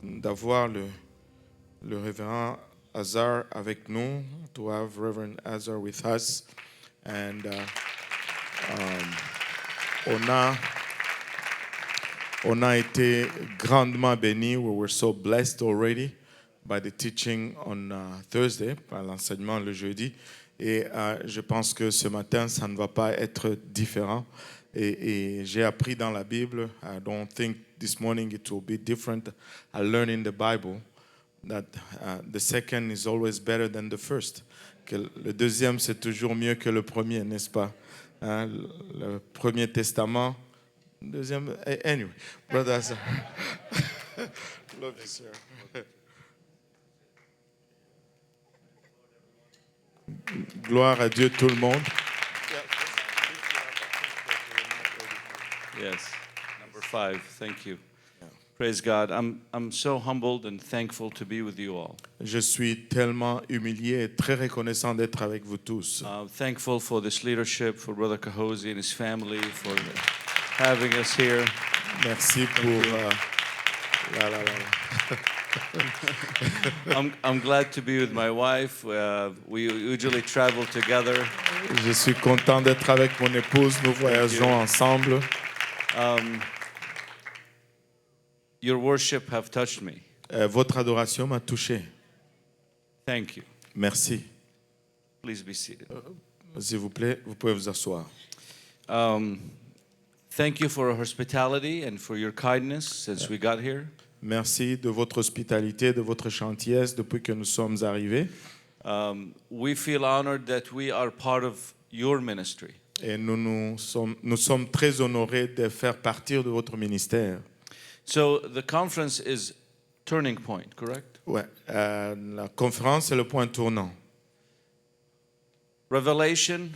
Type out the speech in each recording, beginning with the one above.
d'avoir le révérend Hazar avec nous, to have Reverend Hazar with us. And on a été grandement bénis. We were so blessed already by the teaching on Thursday, par l'enseignement le jeudi. Et je pense que ce matin, ça ne va pas être différent. Et j'ai appris dans la Bible, I don't think this morning it will be different. I learned in the Bible that the second is always better than the first. Que le deuxième, c'est toujours mieux que le premier, n'est-ce pas? Le Premier Testament, deuxième... Anyway, brothers, love you, sir. Gloire à Dieu tout le monde. Yes, number 5. Thank you. Praise God. I'm so humbled and thankful to be with you all. Je suis tellement humilié et très reconnaissant d'être avec vous tous. Thankful for this leadership, for Brother Kahozi and his family, for having us here. Merci pour... I'm glad to be with my wife. We usually travel together. Je suis content d'être avec mon épouse. Nous voyageons ensemble. Your worship have touched me. Votre adoration m'a touché. Thank you. Merci. Please be seated. S'il vous plaît, vous pouvez vous asseoir. Thank you for your hospitality and for your kindness since we got here. Merci de votre hospitalité, de votre gentillesse depuis que nous sommes arrivés. We feel honored that we are part of your ministry. Et nous sommes très honorés de faire partie de votre ministère. So the conference is turning point, correct? Ouais, la conférence est le point tournant. Revelation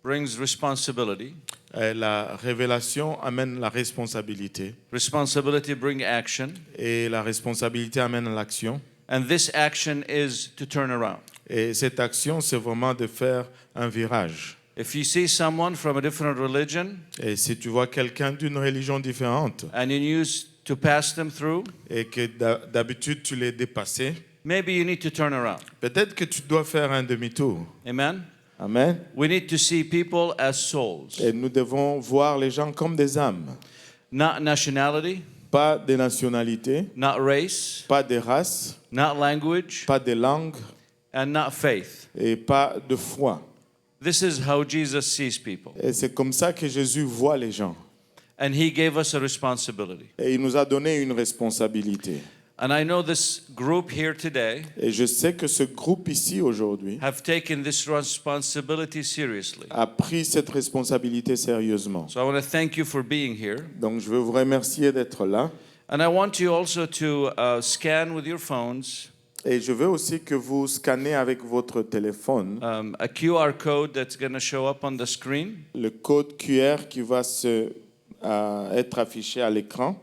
brings responsibility. La révélation amène la responsabilité. Responsibility brings action. Et la responsabilité amène l'action. And this action is to turn around. Et cette action, c'est vraiment de faire un virage. If you see someone from a different religion, et si tu vois quelqu'un d'une religion différente, and you use to pass them through, et que d'habitude tu l'es dépassé, maybe you need to turn around. Peut-être que tu dois faire un demi-tour. Amen. Amen. We need to see people as souls. Et nous devons voir les gens comme des âmes. Not nationality. Pas de nationalité. Not race. Pas de race. Not language. Pas de langue. And not faith. Et pas de foi. This is how Jesus sees people. Et c'est comme ça que Jésus voit les gens. And he gave us a responsibility. Et il nous a donné une responsabilité. And I know this group here today Et je sais que ce groupe ici aujourd'hui have taken this responsibility seriously. a pris cette responsabilité sérieusement. So I want to thank you for being here. Donc je veux vous remercier d'être là. And I want you also to scan with your phones. Et je veux aussi que vous scannez avec votre téléphone A QR code that's going to show up on the screen. le code QR qui va être affiché à l'écran.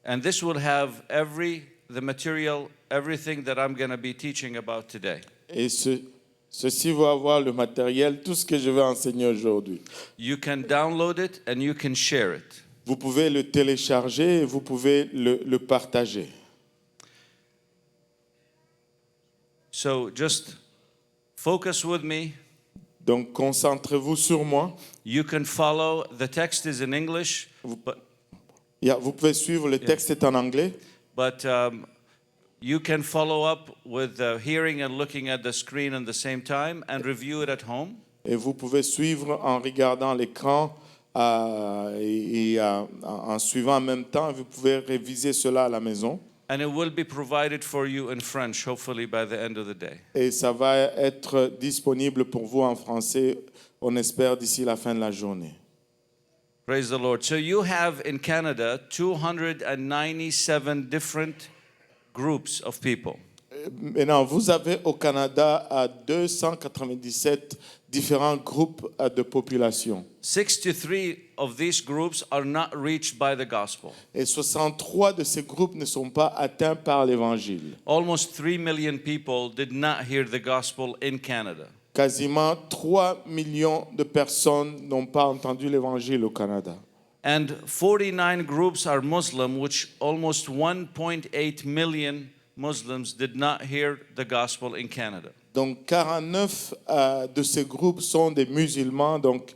And this will have the material, everything that I'm going to be teaching about today. Et ceci va avoir le matériel, tout ce que je vais enseigner aujourd'hui. You can download it and you can share it. Vous pouvez le télécharger et vous pouvez le partager. So just focus with me. Donc concentrez-vous sur moi. You can follow. The text is in English, Vous pouvez suivre, le texte est en anglais. but you can follow up with hearing and looking at the screen at the same time and review it at home. Et vous pouvez suivre en regardant l'écran et en suivant en même temps. Vous pouvez réviser cela à la maison. And it will be provided for you in French, hopefully by the end of the day. Et ça va être disponible pour vous en français, on espère, d'ici la fin de la journée. Praise the Lord. So you have in Canada 297 different groups of people. Maintenant, vous avez au Canada 297 différents groupes de population. 63 of these groups are not reached by the gospel. Et 63 de ces groupes ne sont pas atteints par l'évangile. Almost 3 million people did not hear the gospel in Canada. quasiment 3 millions de personnes n'ont pas entendu l'évangile au Canada. And 49 groups are Muslim, which almost 1.8 million Muslims did not hear the gospel in Canada. Donc 49 de ces groupes sont des musulmans, donc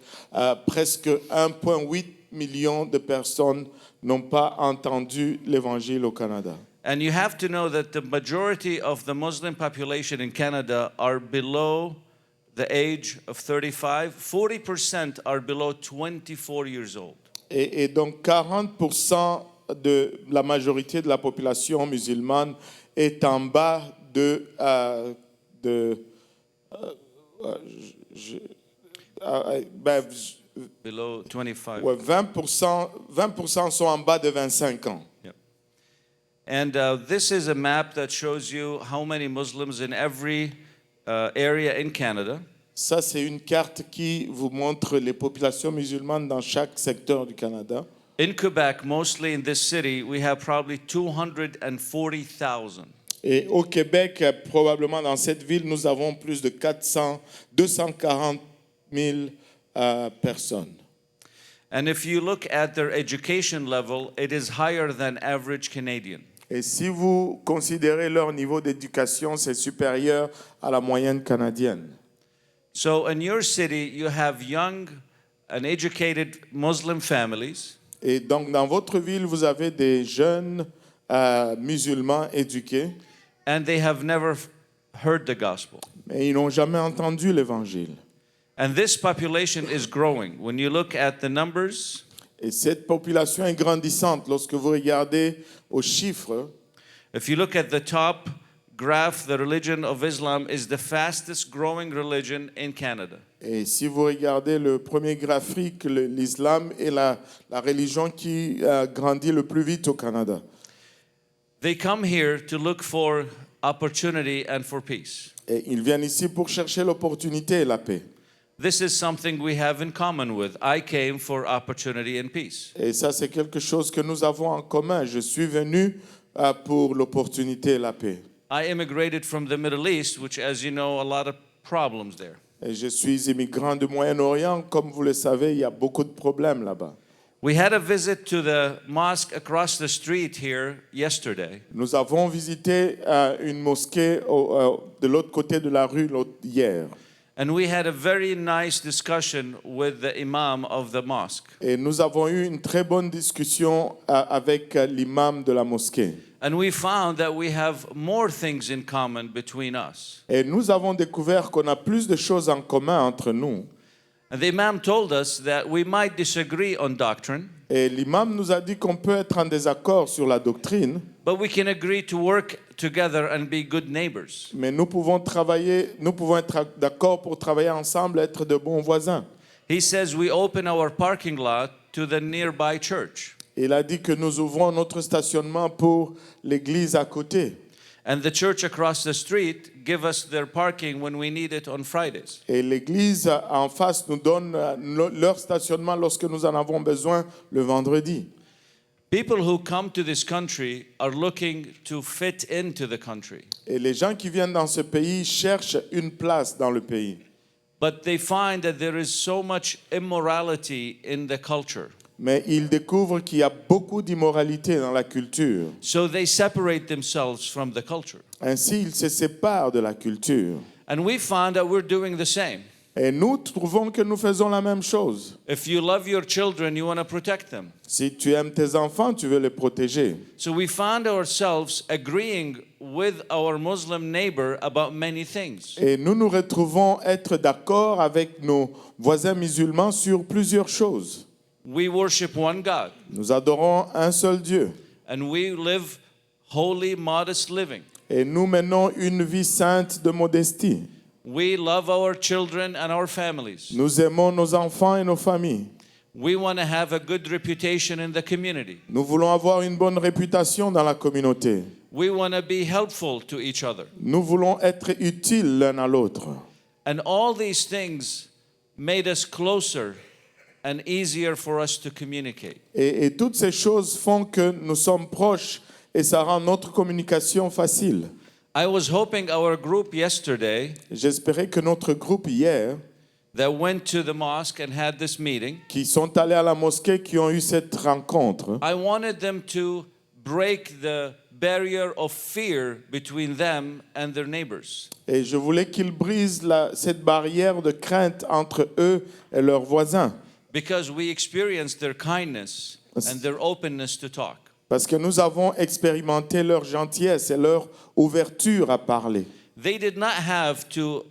presque 1,8 million de personnes n'ont pas entendu l'évangile au Canada. And you have to know that the majority of the Muslim population in Canada are below the age of 35. 40% are below 24 years old. Et donc 40% de la majorité de la population musulmane est en bas de Below 25. ouais, 20% sont en bas de 25 ans. Yep. And this is a map that shows you how many Muslims in every area in Canada. Ça, c'est une carte qui vous montre les populations musulmanes dans chaque secteur du Canada. In Quebec, mostly in this city, we have probably 240,000. Et au Québec, probablement dans cette ville, nous avons plus de 240 000 personnes. And if you look at their education level, it is higher than average Canadian. Et si vous considérez leur niveau d'éducation, c'est supérieur à la moyenne canadienne. So in your city, you have young and educated Muslim families. Et donc, dans votre ville, vous avez des jeunes musulmans éduqués, And they have never heard the gospel. mais ils n'ont jamais entendu l'évangile. And this population is growing. When you look at the numbers, Et cette population est grandissante. Lorsque vous regardez aux chiffres, if you look at the top graph, the religion of Islam is the fastest growing religion in Canada. et si vous regardez le premier graphique, l'islam est la religion qui grandit le plus vite au Canada. They come here to look for opportunity and for peace. Et ils viennent ici pour chercher l'opportunité et la paix. This is something we have in common with. I came for opportunity and peace. Et ça, c'est quelque chose que nous avons en commun. Je suis venu pour l'opportunité et la paix. I immigrated from the Middle East, which, as you know, a lot of problems there. Et je suis immigrant du Moyen-Orient. Comme vous le savez, il y a beaucoup de problèmes là-bas. We had a visit to the mosque across the street here yesterday. Nous avons visité une mosquée de l'autre côté de la rue hier. And we had a very nice discussion with the imam of the mosque. Et nous avons eu une très bonne discussion avec l'imam de la mosquée. And we found that we have more things in common between us. Et nous avons découvert qu'on a plus de choses en commun entre nous. And the imam told us that we might disagree on doctrine, Et l'imam nous a dit qu'on peut être en désaccord sur la doctrine, but we can agree to work together and be good neighbors. mais nous pouvons être d'accord pour travailler ensemble, être de bons voisins. He says we open our parking lot to the nearby church. Il a dit que nous ouvrons notre stationnement pour l'église à côté. And the church across the street give us their parking when we need it on Fridays. Et l'église en face nous donne leur stationnement lorsque nous en avons besoin le vendredi. People who come to this country are looking to fit into the country, Et les gens qui viennent dans ce pays cherchent une place dans le pays. but they find that there is so much immorality in the culture. Mais ils découvrent qu'il y a beaucoup d'immoralité dans la culture. So they separate themselves from the culture. Ainsi, ils se séparent de la culture. And we found that we're doing the same. Et nous trouvons que nous faisons la même chose. If you love your children, you want to protect them. Si tu aimes tes enfants, tu veux les protéger. So we found ourselves agreeing with our Muslim neighbor about many things. Et nous nous retrouvons être d'accord avec nos voisins musulmans sur plusieurs choses. We worship one God, Nous adorons un seul Dieu. and we live holy, modest living. Et nous menons une vie sainte de modestie. We love our children and our families. Nous aimons nos enfants et nos familles. We want to have a good reputation in the community. Nous voulons avoir une bonne réputation dans la communauté. We want to be helpful to each other. Nous voulons être utiles l'un à l'autre. And all these things made us closer and easier for us to communicate. Et toutes ces choses font que nous sommes proches et ça rend notre communication facile. I was hoping our group yesterday J'espérais que notre groupe hier, that went to the mosque and had this meeting, qui sont allés à la mosquée, qui ont eu cette rencontre, I wanted them to break the barrier of fear between them and their neighbors. et je voulais qu'ils brisent cette barrière de crainte entre eux et leurs voisins. Because we experienced their kindness and their openness to talk. Parce que nous avons expérimenté leur gentillesse et leur ouverture à parler. They did not have to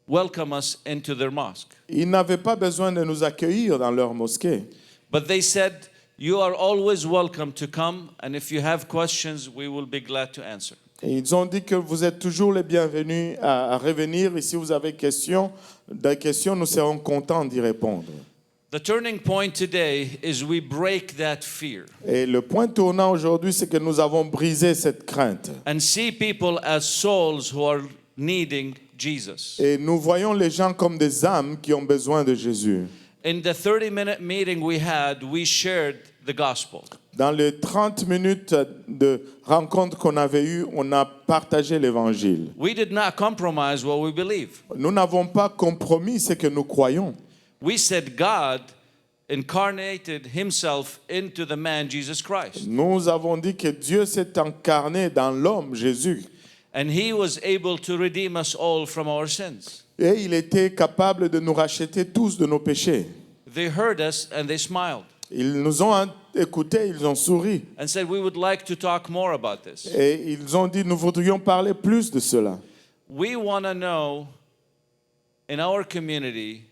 welcome us into their mosque, Ils n'avaient pas besoin de nous accueillir dans leur mosquée. but they said, "You are always welcome to come, and if you have questions, we will be glad to answer." Et ils ont dit que vous êtes toujours les bienvenus à revenir. Et si vous avez des questions, nous serons contents d'y répondre. The turning point today is we break that fear Et le point tournant aujourd'hui, c'est que nous avons brisé cette crainte. and see people as souls who are needing Jesus. Et nous voyons les gens comme des âmes qui ont besoin de Jésus. In the 30-minute meeting we had, we shared the gospel. Dans les 30 minutes de rencontre qu'on avait eues, on a partagé l'évangile. We did not compromise what we believe. Nous n'avons pas compromis ce que nous croyons. We said God incarnated himself into the man Jesus Christ. Nous avons dit que Dieu s'est incarné dans l'homme Jésus. And he was able to redeem us all from our sins. Et il était capable de nous racheter tous de nos péchés. They heard us and they smiled Ils nous ont écoutés, ils ont souri. and said, "We would like to talk more about this." Et ils ont dit, nous voudrions parler plus de cela. We want to know in our community,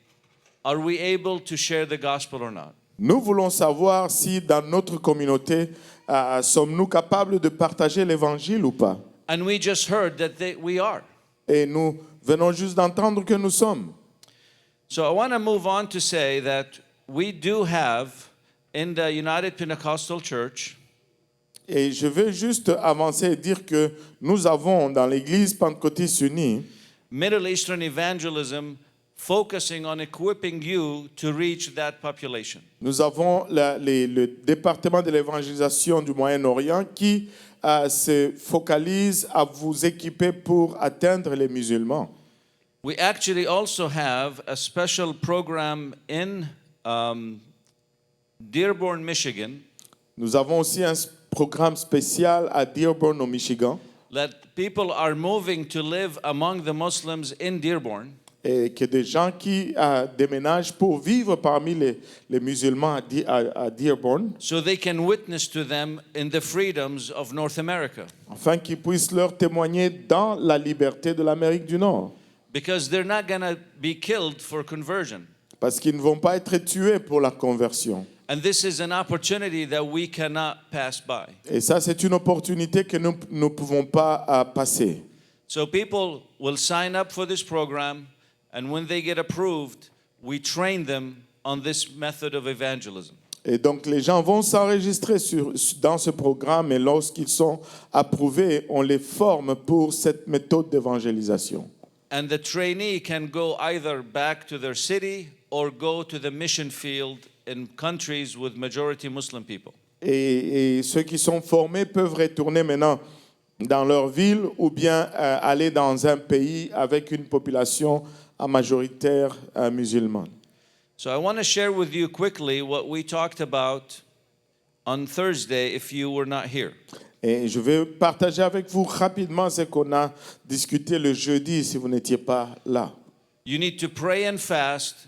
are we able to share the gospel or not? Nous voulons savoir si dans notre communauté, sommes-nous capables de partager l'évangile ou pas. And we just heard that we are. Et nous venons juste d'entendre que nous sommes. So I want to move on to say that we do have in the United Pentecostal Church Et je veux juste avancer et dire que nous avons dans l'Église pentecôtiste unie Middle Eastern evangelism focusing on equipping you to reach that population. Nous avons le département de l'évangélisation du Moyen-Orient qui se focalise à vous équiper pour atteindre les musulmans. We actually also have a special program in Dearborn, Michigan, Nous avons aussi un programme spécial à Dearborn au Michigan that people are moving to live among the Muslims in Dearborn. et que des gens qui déménagent pour vivre parmi les musulmans à Dearborn So they can witness to them in the freedoms of North America. afin qu'ils puissent leur témoigner dans la liberté de l'Amérique du Nord. Because they're not going to be killed for conversion. Parce qu'ils ne vont pas être tués pour la conversion. And this is an opportunity that we cannot pass by. Et ça, c'est une opportunité que nous ne pouvons pas passer. So people will sign up for this program, and when they get approved, we train them on this method of evangelism. Et donc, les gens vont s'enregistrer dans ce programme et lorsqu'ils sont approuvés, on les forme pour cette méthode d'évangélisation. And the trainee can go either back to their city or go to the mission field in countries with majority Muslim people. Et ceux qui sont formés peuvent retourner maintenant dans leur ville ou bien aller dans un pays avec une population majoritaire musulmane. So I want to share with you quickly what we talked about on Thursday if you were not here. Et je vais partager avec vous rapidement ce qu'on a discuté le jeudi si vous n'étiez pas là. You need to pray and fast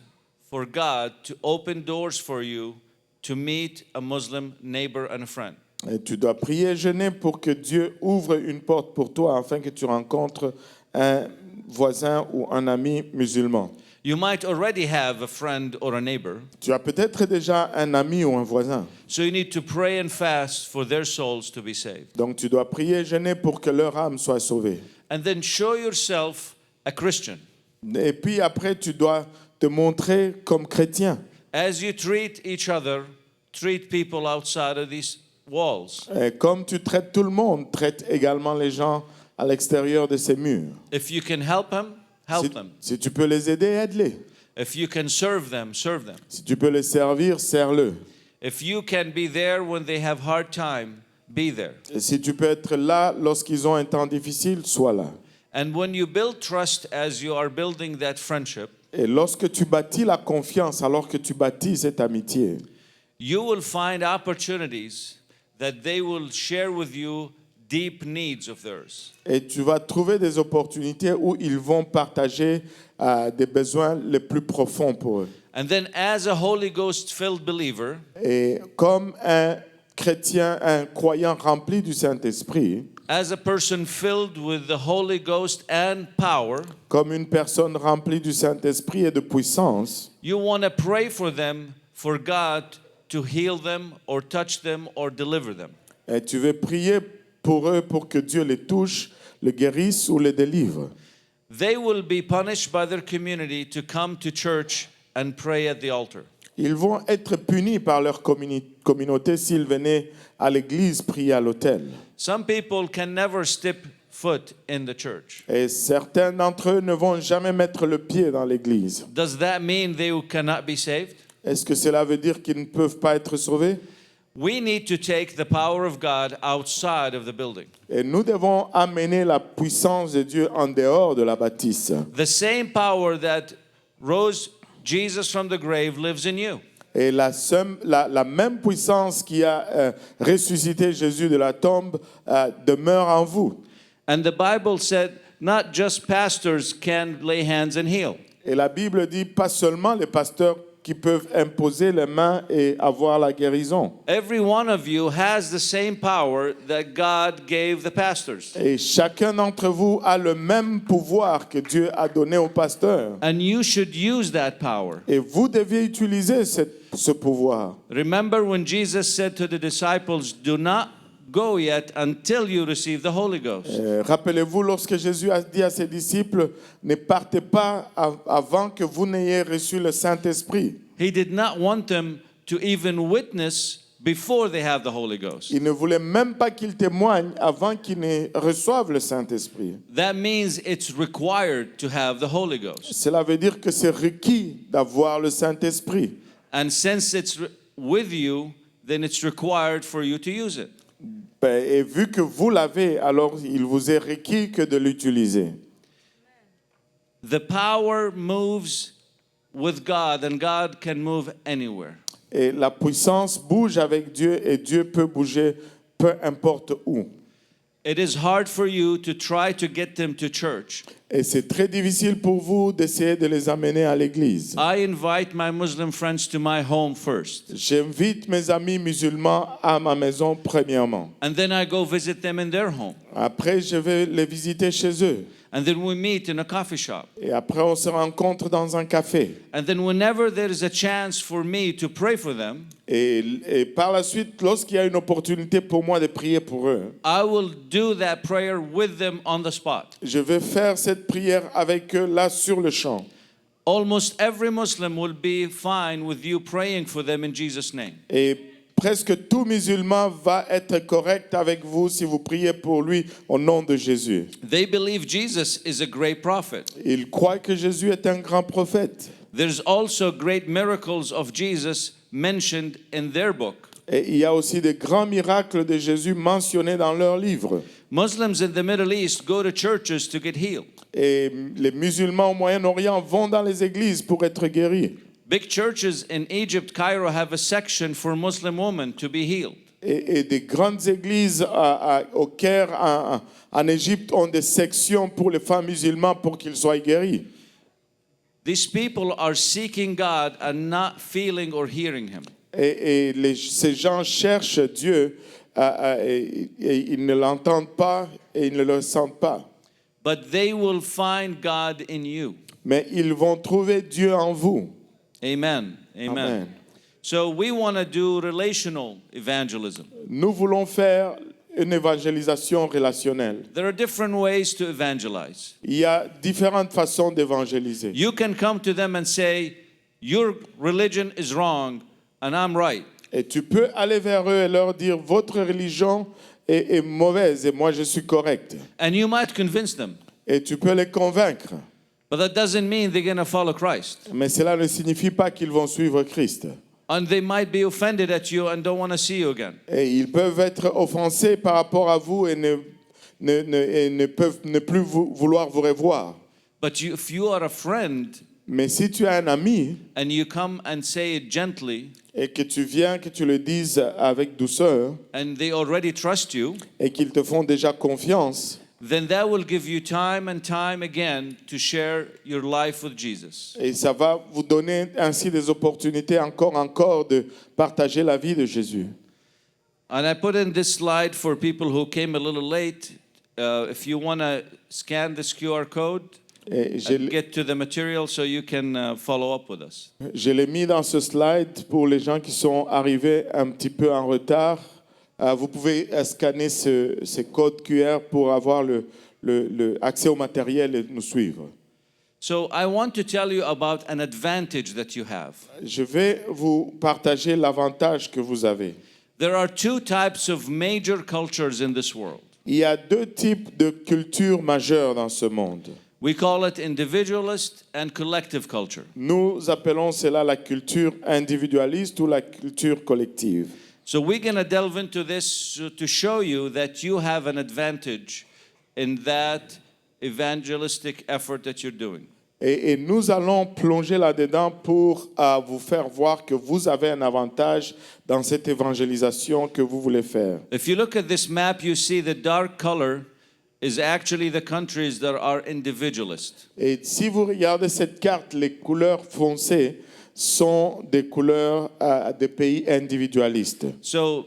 for God to open doors for you to meet a Muslim neighbor and a friend. Et tu dois prier et jeûner pour que Dieu ouvre une porte pour toi afin que tu rencontres un voisin ou un ami musulman. You might already have a friend or a neighbor, Tu as peut-être déjà un ami ou un voisin. so you need to pray and fast for their souls to be saved. Donc tu dois prier et jeûner pour que leur âme soit sauvée. And then show yourself a Christian. Et puis après, tu dois te montrer comme chrétien. As you treat each other, treat people outside of these walls. Et comme tu traites tout le monde, traite également les gens à l'extérieur de ces murs. If you can help them, help them. Si tu peux les aider, aide-les. If you can serve them, serve them. Si tu peux les servir, sers-le. If you can be there when they have hard time, be there. Et si tu peux être là lorsqu'ils ont un temps difficile, sois là. And when you build trust as you are building that friendship, Et lorsque tu bâtis la confiance, alors que tu bâtis cette amitié, you will find opportunities that they will share with you deep needs of theirs. et tu vas trouver des opportunités où ils vont partager des besoins les plus profonds pour eux. And then as a Holy Ghost-filled believer, Et comme un chrétien, un croyant rempli du Saint-Esprit, as a person filled with the Holy Ghost and power, comme une personne remplie du Saint-Esprit et de puissance, you want to pray for them, for God to heal them or touch them or deliver them. et tu veux prier pour eux pour que Dieu les touche, les guérisse ou les délivre. They will be punished by their community to come to church and pray at the altar. Ils vont être punis par leur communauté s'ils venaient à l'église prier à l'autel. Some people can never step foot in the church. Et certains d'entre eux ne vont jamais mettre le pied dans l'église. Does that mean they cannot be saved? Est-ce que cela veut dire qu'ils ne peuvent pas être sauvés? We need to take the power of God outside of the building. Et nous devons amener la puissance de Dieu en dehors de la bâtisse. The same power that rose Jesus from the grave lives in you. Et la même puissance qui a ressuscité Jésus de la tombe demeure en vous. And the Bible said not just pastors can lay hands and heal. Et la Bible dit pas seulement les pasteurs qui peuvent imposer les mains et avoir la guérison. Every one of you has the same power that God gave the pastors. Et chacun d'entre vous a le même pouvoir que Dieu a donné aux pasteurs. And you should use that power. Et vous deviez utiliser ce pouvoir. Remember when Jesus said to the disciples, do not go yet until you receive the Holy Ghost. Rappelez-vous lorsque Jésus a dit à ses disciples, ne partez pas avant que vous n'ayez reçu le Saint-Esprit. He did not want them to even witness before they have the Holy Ghost. Il ne voulait même pas qu'ils témoignent avant qu'ils ne reçoivent le Saint-Esprit. That means it's required to have the Holy Ghost. Cela veut dire que c'est requis d'avoir le Saint-Esprit. And since it's with you, then it's required for you to use it. Et vu que vous l'avez, alors il vous est requis que de l'utiliser. The power moves with God, and God can move anywhere. Et la puissance bouge avec Dieu et Dieu peut bouger peu importe où. It is hard for you to try to get them to church. Et c'est très difficile pour vous d'essayer de les amener à l'église. I invite my Muslim friends to my home first. J'invite mes amis musulmans à ma maison premièrement. And then I go visit them in their home. Après, je vais les visiter chez eux. And then we meet in a coffee shop. Et après, on se rencontre dans un café. And then whenever there is a chance for me to pray for them, Et par la suite, lorsqu'il y a une opportunité pour moi de prier pour eux, I will do that prayer with them on the spot. je vais faire cette prière avec eux là sur le champ. Almost every Muslim will be fine with you praying for them in Jesus' name. Et presque tout musulman va être correct avec vous si vous priez pour lui au nom de Jésus. They believe Jesus is a great prophet. Ils croient que Jésus est un grand prophète. There's also great miracles of Jesus mentioned in their book. Et il y a aussi des grands miracles de Jésus mentionnés dans leur livre. Muslims in the Middle East go to churches to get healed. Et les musulmans au Moyen-Orient vont dans les églises pour être guéris. Big churches in Egypt, Cairo, have a section for Muslim women to be healed. Et des grandes églises au Caire, en Égypte, ont des sections pour les femmes musulmanes pour qu'ils soient guéris. These people are seeking God and not feeling or hearing Him. Ces gens cherchent Dieu et ils ne l'entendent pas et ils ne le sentent pas. But they will find God in you. Mais ils vont trouver Dieu en vous. Amen. Amen. Amen. So we want to do relational evangelism. Nous voulons faire une évangélisation relationnelle. There are different ways to evangelize. Il y a différentes façons d'évangéliser. You can come to them and say, your religion is wrong and I'm right. Et tu peux aller vers eux et leur dire, votre religion est mauvaise et moi je suis correct. And you might convince them. Et tu peux les convaincre. But that doesn't mean they're going to follow Christ. Mais cela ne signifie pas qu'ils vont suivre Christ. And they might be offended at you and don't want to see you again. Et ils peuvent être offensés par rapport à vous et ne peuvent ne plus vouloir vous revoir. But if you are a friend Mais si tu as un ami and you come and say it gently, et que tu viens, que tu le dises avec douceur and they already trust you, et qu'ils te font déjà confiance, then that will give you time and time again to share your life with Jesus. et ça va vous donner ainsi des opportunités encore de partager la vie de Jésus. And I put in this slide for people who came a little late. If you want to scan this QR code Et and get to the material so you can follow up with us. je l'ai mis dans ce slide pour les gens qui sont arrivés un petit peu en retard. Vous pouvez scanner ce code QR pour avoir le accès au matériel et nous suivre. So I want to tell you about an advantage that you have. Je vais vous partager l'avantage que vous avez. There are two types of major cultures in this world. Il y a deux types de cultures majeures dans ce monde. We call it individualist and collective culture. Nous appelons cela la culture individualiste ou la culture collective. So we're going to delve into this to show you that you have an advantage in that evangelistic effort that you're doing. Et nous allons plonger là-dedans pour vous faire voir que vous avez un avantage dans cette évangélisation que vous voulez faire. If you look at this map, you see the dark color is actually the countries that are individualist. Et si vous regardez cette carte, les couleurs foncées sont des couleurs des pays individualistes. So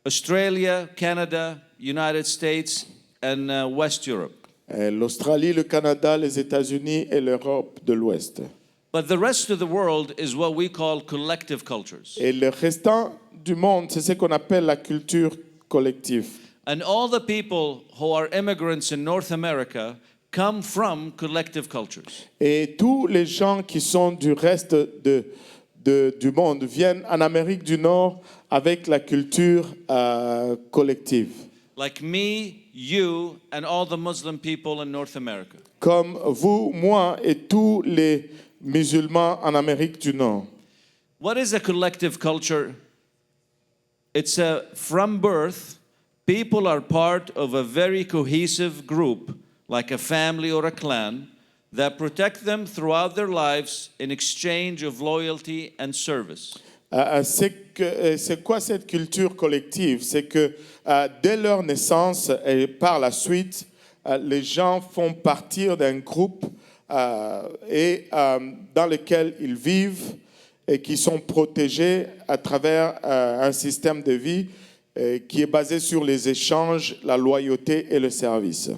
Australia, Canada, United States, and West Europe. L'Australie, le Canada, les États-Unis et l'Europe de l'Ouest. But the rest of the world is what we call collective cultures. Et le restant du monde, c'est ce qu'on appelle la culture collective. And all the people who are immigrants in North America come from collective cultures. Et tous les gens qui sont du reste du monde viennent en Amérique du Nord avec la culture collective. Like me, you, and all the Muslim people in North America. Comme vous, moi et tous les musulmans en Amérique du Nord. What is a collective culture? It's from birth, people are part of a very cohesive group, like a family or a clan, that protect them throughout their lives in exchange of loyalty and service. C'est quoi cette culture collective? C'est que dès leur naissance et par la suite, les gens font partie d'un groupe dans lequel ils vivent et qui sont protégés à travers un système de vie qui est basé sur les échanges, la loyauté et le service.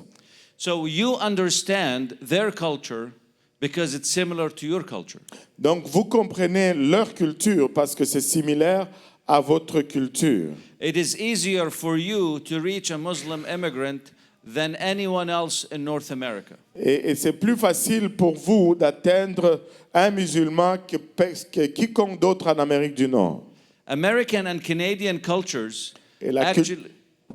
So you understand their culture because it's similar to your culture. Donc vous comprenez leur culture parce que c'est similaire à votre culture. It is easier for you to reach a Muslim immigrant than anyone else in North America. Et c'est plus facile pour vous d'atteindre un musulman que quiconque d'autre en Amérique du Nord. American and Canadian cultures actually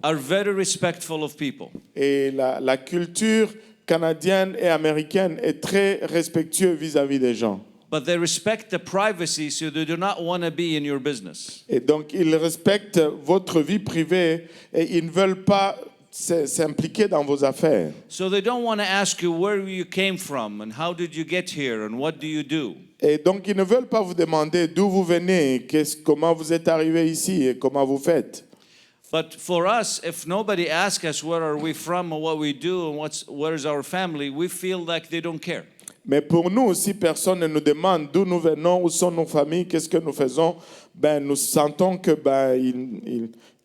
are very respectful of people. Et la culture canadienne et américaine est très respectueuse vis-à-vis des gens. But they respect the privacy, so they do not want to be in your business. Et donc ils respectent votre vie privée et ils ne veulent pas s'impliquer dans vos affaires. So they don't want to ask you where you came from and how did you get here and what do you do. Et donc ils ne veulent pas vous demander d'où vous venez, comment vous êtes arrivé ici et comment vous faites. But for us, if nobody asks us where are we from or what we do and where's our family, we feel like they don't care. Mais pour nous, si personne ne nous demande d'où nous venons, où sont nos familles, qu'est-ce que nous faisons, nous sentons que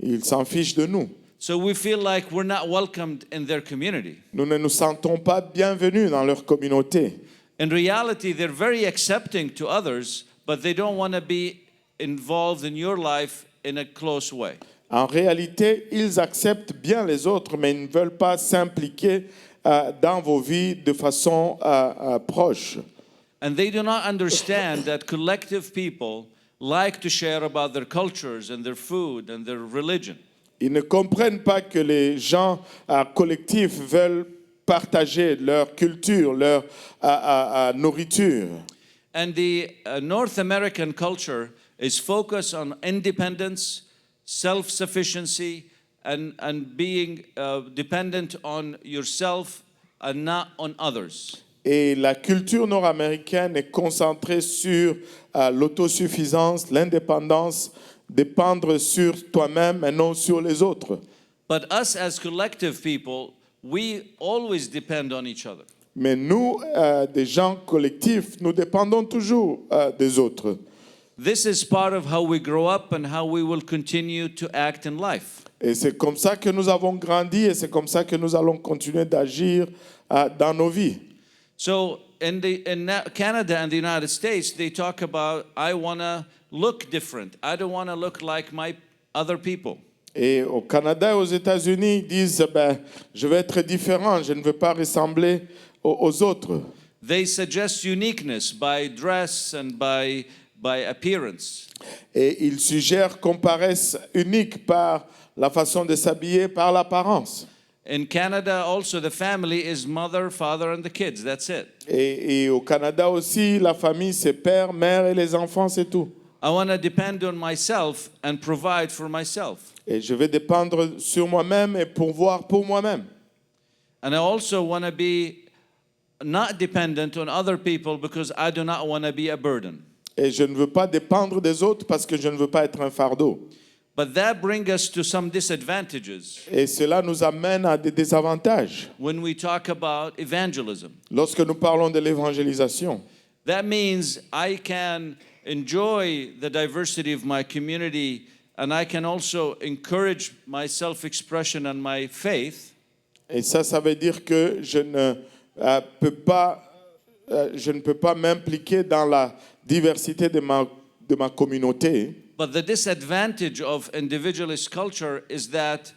ils s'en fichent de nous. So we feel like we're not welcomed in their community. Nous ne nous sentons pas bienvenus dans leur communauté. In reality, they're very accepting to others, but they don't want to be involved in your life in a close way. En réalité, ils acceptent bien les autres, mais ils ne veulent pas s'impliquer dans vos vies de façon proche. And they do not understand that collective people like to share about their cultures and their food and their religion. Ils ne comprennent pas que les gens collectifs veulent partager leur culture, leur nourriture. And the North American culture is focused on independence, self-sufficiency, and being dependent on yourself and not on others. Et la culture nord-américaine est concentrée sur l'autosuffisance, l'indépendance, dépendre sur toi-même et non sur les autres. But us as collective people, we always depend on each other. Mais nous, des gens collectifs, nous dépendons toujours des autres. This is part of how we grow up and how we will continue to act in life. Et c'est comme ça que nous avons grandi et c'est comme ça que nous allons continuer d'agir dans nos vies. So in Canada and the United States, they talk about, I want to look different. I don't want to look like my other people. Et au Canada et aux États-Unis, ils disent je vais être différent, je ne veux pas ressembler aux autres. They suggest uniqueness by dress and by appearance. Et ils suggèrent qu'on paraisse unique par la façon de s'habiller, par l'apparence. In Canada also the family is mother, father and the kids. That's it. Et au Canada aussi, la famille, c'est père, mère et les enfants, c'est tout. I want to depend on myself and provide for myself. Et je vais dépendre sur moi-même et pourvoir pour moi-même. And I also want to be not dependent on other people because I do not want to be a burden. Et je ne veux pas dépendre des autres parce que je ne veux pas être un fardeau. But that brings us to some disadvantages Et cela nous amène à des désavantages. when we talk about evangelism. Lorsque nous parlons de l'évangélisation, That means I can enjoy the diversity of my community and I can also encourage my self-expression and my faith. et ça veut dire que je ne peux pas m'impliquer dans la diversité de ma communauté. But the disadvantage of individualist culture is that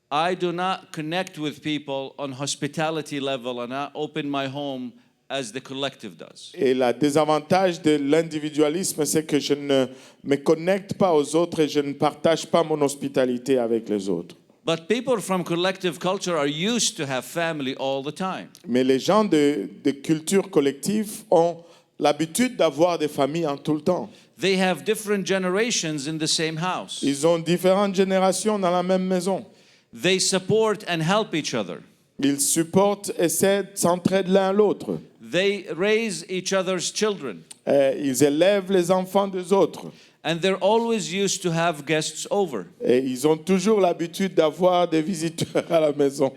I do not connect with people on hospitality level and I open my home as the collective does. Et le désavantage de l'individualisme, c'est que je ne me connecte pas aux autres et je ne partage pas mon hospitalité avec les autres. But people from collective culture are used to have family all the time. Mais les gens de culture collective ont l'habitude d'avoir des familles en tout le temps. They have different generations in the same house. Ils ont différentes générations dans la même maison. They support and help each other. Ils supportent et s'aident, s'entraident l'un à l'autre. They raise each other's children. Ils élèvent les enfants des autres. And they're always used to have guests over. Et ils ont toujours l'habitude d'avoir des visiteurs à la maison.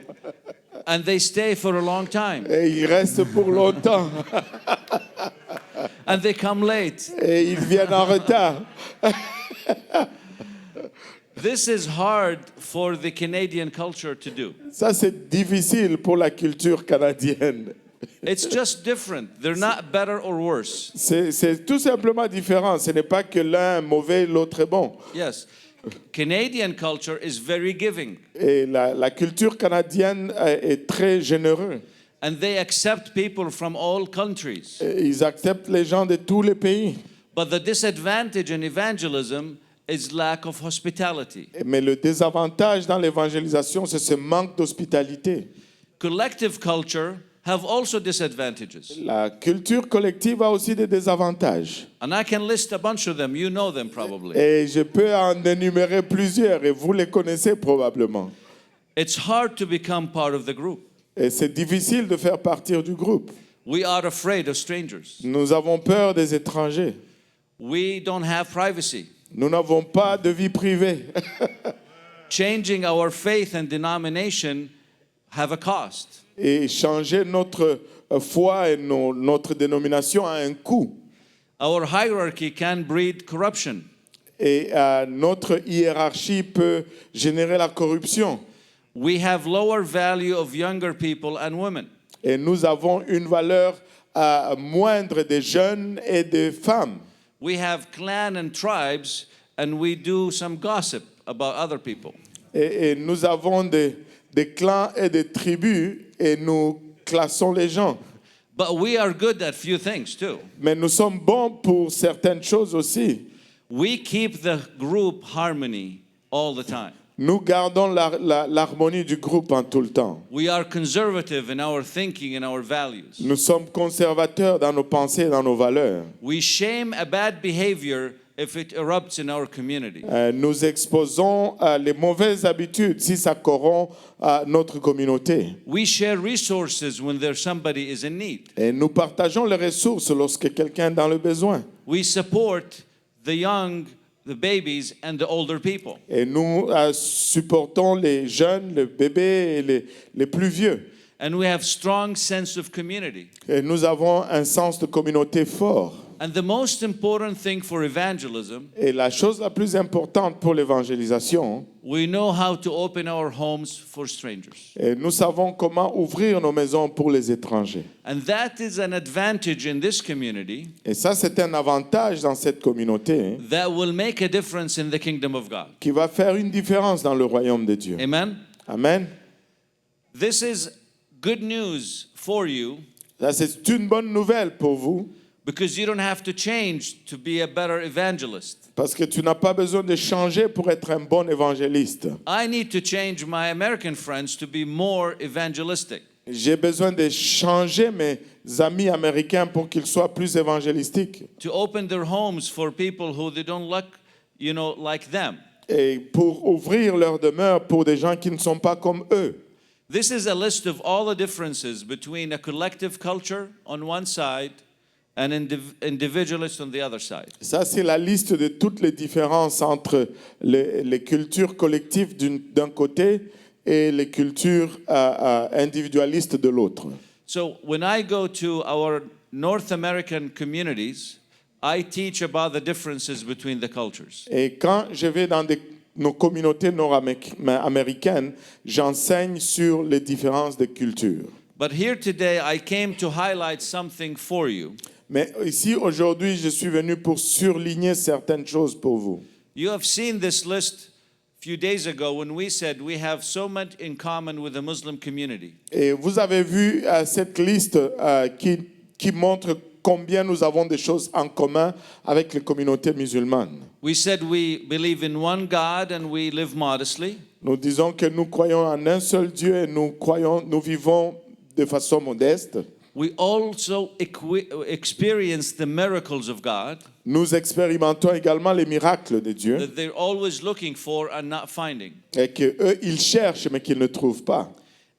And they stay for a long time. Et ils restent pour longtemps. And they come late. Et ils viennent en retard. This is hard for the Canadian culture to do. Ça, c'est difficile pour la culture canadienne. It's just different. They're not better or worse. C'est tout simplement différent. Ce n'est pas que l'un est mauvais, l'autre est bon. Yes. Canadian culture is very giving. Et la culture canadienne est très généreuse. And they accept people from all countries. Ils acceptent les gens de tous les pays. But the disadvantage in evangelism is lack of hospitality. Mais le désavantage dans l'évangélisation, c'est ce manque d'hospitalité. Collective culture have also disadvantages. La culture collective a aussi des désavantages. And I can list a bunch of them. You know them probably. Et je peux en énumérer plusieurs et vous les connaissez probablement. It's hard to become part of the group. Et c'est difficile de faire partie du groupe. We are afraid of strangers. Nous avons peur des étrangers. We don't have privacy. Nous n'avons pas de vie privée. Changing our faith and denomination have a cost. Et changer notre foi et notre dénomination a un coût. Our hierarchy can breed corruption. Et notre hiérarchie peut générer la corruption. We have lower value of younger people and women. Et nous avons une valeur moindre des jeunes et des femmes. We have clan and tribes, and we do some gossip about other people. Et nous avons des clans et des tribus et nous classons les gens. But we are good at few things too. Mais nous sommes bons pour certaines choses aussi. We keep the group harmony all the time. Nous gardons l'harmonie du groupe en tout le temps. We are conservative in our thinking and our values. Nous sommes conservateurs dans nos pensées et dans nos valeurs. We shame a bad behavior if it erupts in our community. Nous exposons les mauvaises habitudes si ça corrompt notre communauté. We share resources when there's somebody is in need. Et nous partageons les ressources lorsque quelqu'un est dans le besoin. We support the young, the babies, and the older people. Et nous supportons les jeunes, les bébés et les plus vieux. And we have strong sense of community. Et nous avons un sens de communauté fort. And the most important thing for evangelism, Et la chose la plus importante pour l'évangélisation, we know how to open our homes for strangers. et nous savons comment ouvrir nos maisons pour les étrangers. And that is an advantage in this community Et ça, c'est un avantage dans cette communauté that will make a difference in the kingdom of God. qui va faire une différence dans le royaume de Dieu. Amen? Amen. This is good news for you Ça, c'est une bonne nouvelle pour vous because you don't have to change to be a better evangelist. parce que tu n'as pas besoin de changer pour être un bon évangéliste. I need to change my American friends to be more evangelistic. J'ai besoin de changer mes amis américains pour qu'ils soient plus évangélistiques To open their homes for people who they don't like them. et pour ouvrir leur demeure pour des gens qui ne sont pas comme eux. This is a list of all the differences between a collective culture on one side and individualist on the other side. Ça, c'est la liste de toutes les différences entre les cultures collectives d'un côté et les cultures individualistes de l'autre. So when I go to our North American communities, I teach about the differences between the cultures. Et quand je vais dans nos communautés nord-américaines, j'enseigne sur les différences de cultures. But here today, I came to highlight something for you. Mais ici, aujourd'hui, je suis venu pour surligner certaines choses pour vous. You have seen this list a few days ago when we said we have so much in common with the Muslim community. Et vous avez vu cette liste qui montre combien nous avons de choses en commun avec les communautés musulmanes. We said we believe in one God and we live modestly. Nous disons que nous croyons en un seul Dieu et nous vivons de façon modeste. We also experience the miracles of God Nous expérimentons également les miracles de Dieu that they're always looking for and not finding. et qu'eux, ils cherchent mais qu'ils ne trouvent pas.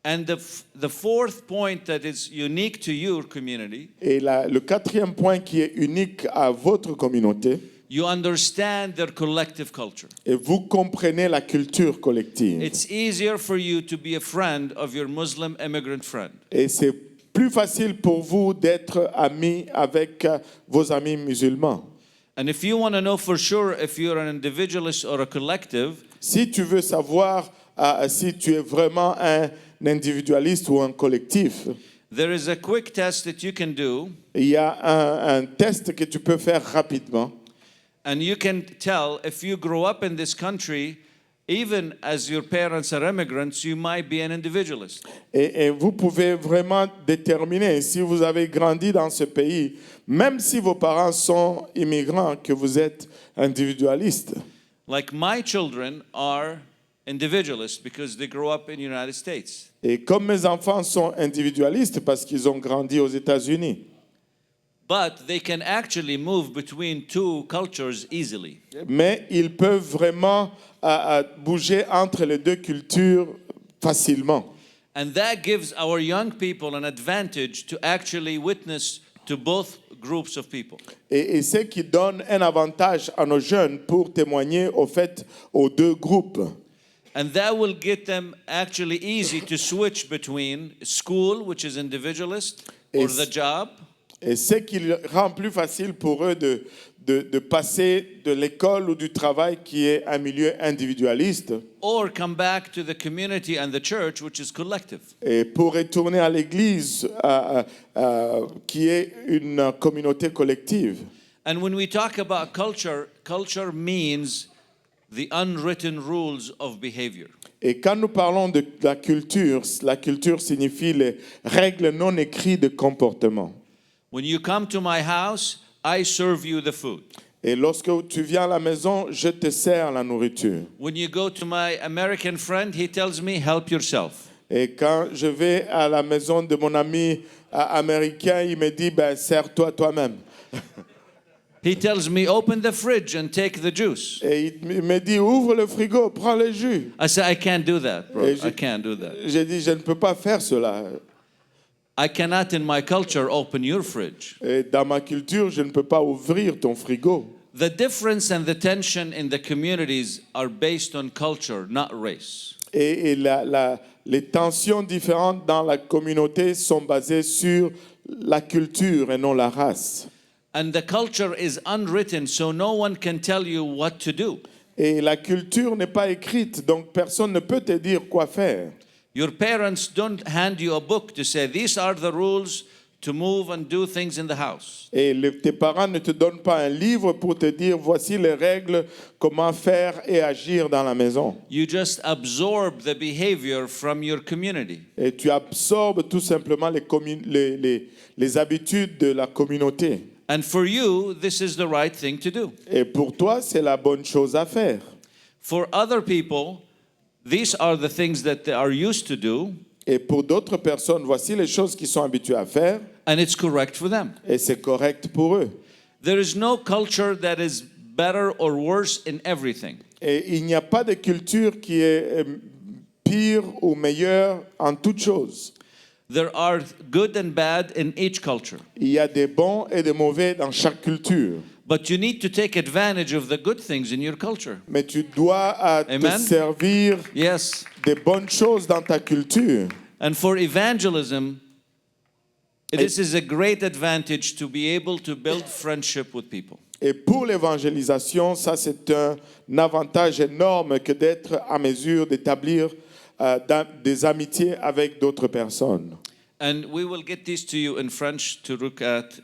And the fourth point that is unique to your community, Et le quatrième point qui est unique à votre communauté, you understand their collective culture. et vous comprenez la culture collective. It's easier for you to be a friend of your Muslim immigrant friend. Et c'est plus facile pour vous d'être amis avec vos amis musulmans. And if you want to know for sure if you're an individualist or a collective, Si tu veux savoir si tu es vraiment un individualiste ou un collectif, there is a quick test that you can do, il y a un test que tu peux faire rapidement. and you can tell if you grow up in this country, even as your parents are immigrants, you might be an individualist. Et vous pouvez vraiment déterminer si vous avez grandi dans ce pays, même si vos parents sont immigrants, que vous êtes individualiste. Like my children are individualists because they grow up in the United States. Et comme mes enfants sont individualistes parce qu'ils ont grandi aux États-Unis. But they can actually move between two cultures easily. Mais ils peuvent vraiment bouger entre les deux cultures facilement. And that gives our young people an advantage to actually witness to both groups of people. Et c'est qui donne un avantage à nos jeunes pour témoigner aux deux groupes. And that will get them actually easy to switch between school, which is individualist, or the job. Et c'est qui rend plus facile pour eux de passer de l'école ou du travail qui est un milieu individualiste Or come back to the community and the church, which is collective. et pour retourner à l'église qui est une communauté collective. And when we talk about culture, culture means the unwritten rules of behavior. Et quand nous parlons de la culture signifie les règles non écrites de comportement. When you come to my house, I serve you the food. Et lorsque tu viens à la maison, je te sers la nourriture. When you go to my American friend, he tells me, help yourself. Et quand je vais à la maison de mon ami américain, il me dit, ben, sers-toi toi-même. He tells me, open the fridge and take the juice. Et il me dit, ouvre le frigo, prends le jus. I say, I can't do that, bro. Et I can't do that. J'ai dit, je ne peux pas faire cela. I cannot, in my culture, open your fridge. Et dans ma culture, je ne peux pas ouvrir ton frigo. The difference and the tension in the communities are based on culture, not race. Et les tensions différentes dans la communauté sont basées sur la culture et non la race. And the culture is unwritten, so no one can tell you what to do. Et la culture n'est pas écrite, donc personne ne peut te dire quoi faire. Your parents don't hand you a book to say, these are the rules to move and do things in the house. Et tes parents ne te donnent pas un livre pour te dire voici les règles, comment faire et agir dans la maison. You just absorb the behavior from your community. Et tu absorbes tout simplement les habitudes de la communauté. And for you, this is the right thing to do. Et pour toi, c'est la bonne chose à faire. For other people, these are the things that they are used to do, Et pour d'autres personnes, voici les choses qu'ils sont habitués à faire. and it's correct for them. Et c'est correct pour eux. There is no culture that is better or worse in everything. Et il n'y a pas de culture qui est pire ou meilleure en toute chose. There are good and bad in each culture. Il y a des bons et des mauvais dans chaque culture. But you need to take advantage of the good things in your culture. Mais tu dois te Amen. servir Yes. des bonnes choses dans ta culture. And for evangelism, this is a great advantage to be able to build friendship with people. Et pour l'évangélisation, ça c'est un avantage énorme que d'être à mesure d'établir des amitiés avec d'autres personnes. And we will get these to you in French to look at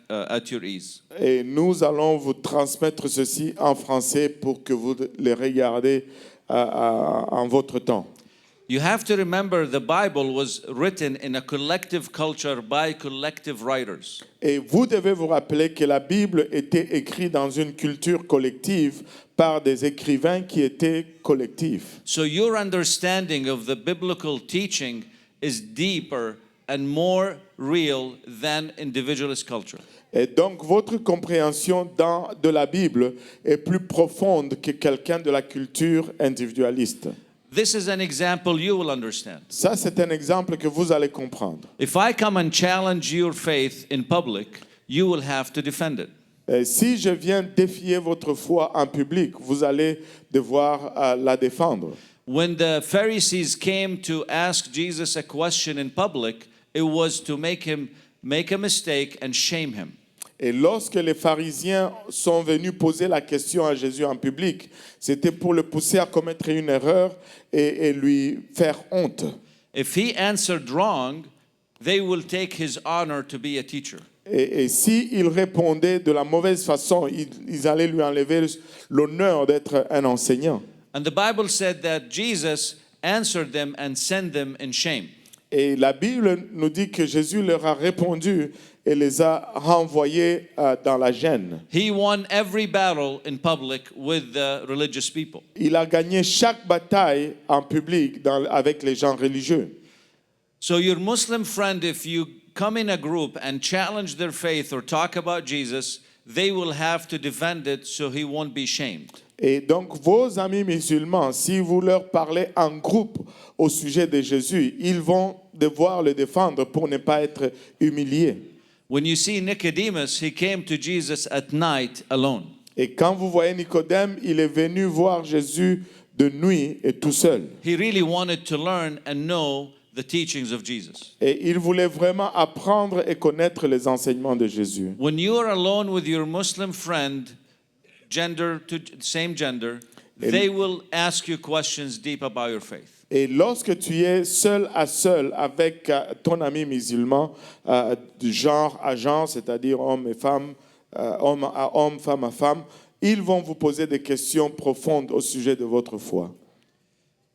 your ease. Et nous allons vous transmettre ceci en français pour que vous les regardez en votre temps. You have to remember the Bible was written in a collective culture by collective writers. Et vous devez vous rappeler que la Bible était écrite dans une culture collective par des écrivains qui étaient collectifs. So your understanding of the biblical teaching is deeper and more real than individualist culture. Et donc votre compréhension de la Bible est plus profonde que quelqu'un de la culture individualiste. This is an example you will understand. Ça, c'est un exemple que vous allez comprendre. If I come and challenge your faith in public, you will have to defend it. Et si je viens défier votre foi en public, vous allez devoir la défendre. When the Pharisees came to ask Jesus a question in public, it was to make him make a mistake and shame him. Et lorsque les pharisiens sont venus poser la question à Jésus en public, c'était pour le pousser à commettre une erreur et lui faire honte. If he answered wrong, they will take his honor to be a teacher. Et s'il répondait de la mauvaise façon, ils allaient lui enlever l'honneur d'être un enseignant. And the Bible said that Jesus answered them and sent them in shame. Et la Bible nous dit que Jésus leur a répondu et les a renvoyés dans la gêne. He won every battle in public with the religious people. Il a gagné chaque bataille en public avec les gens religieux. So your Muslim friend, if you come in a group and challenge their faith or talk about Jesus, they will have to defend it so he won't be shamed. Et donc, vos amis musulmans, si vous leur parlez en groupe au sujet de Jésus, ils vont devoir le défendre pour ne pas être humiliés. When you see Nicodemus, he came to Jesus at night alone. Et quand vous voyez Nicodème, il est venu voir Jésus de nuit et tout seul. He really wanted to learn and know the teachings of Jesus. Et il voulait vraiment apprendre et connaître les enseignements de Jésus. When you are alone with your Muslim friend, same gender, they will ask you questions deep about your faith. Et lorsque tu es seul à seul avec ton ami musulman, du genre à genre, c'est-à-dire homme et femme, homme à homme, femme à femme, ils vont vous poser des questions profondes au sujet de votre foi.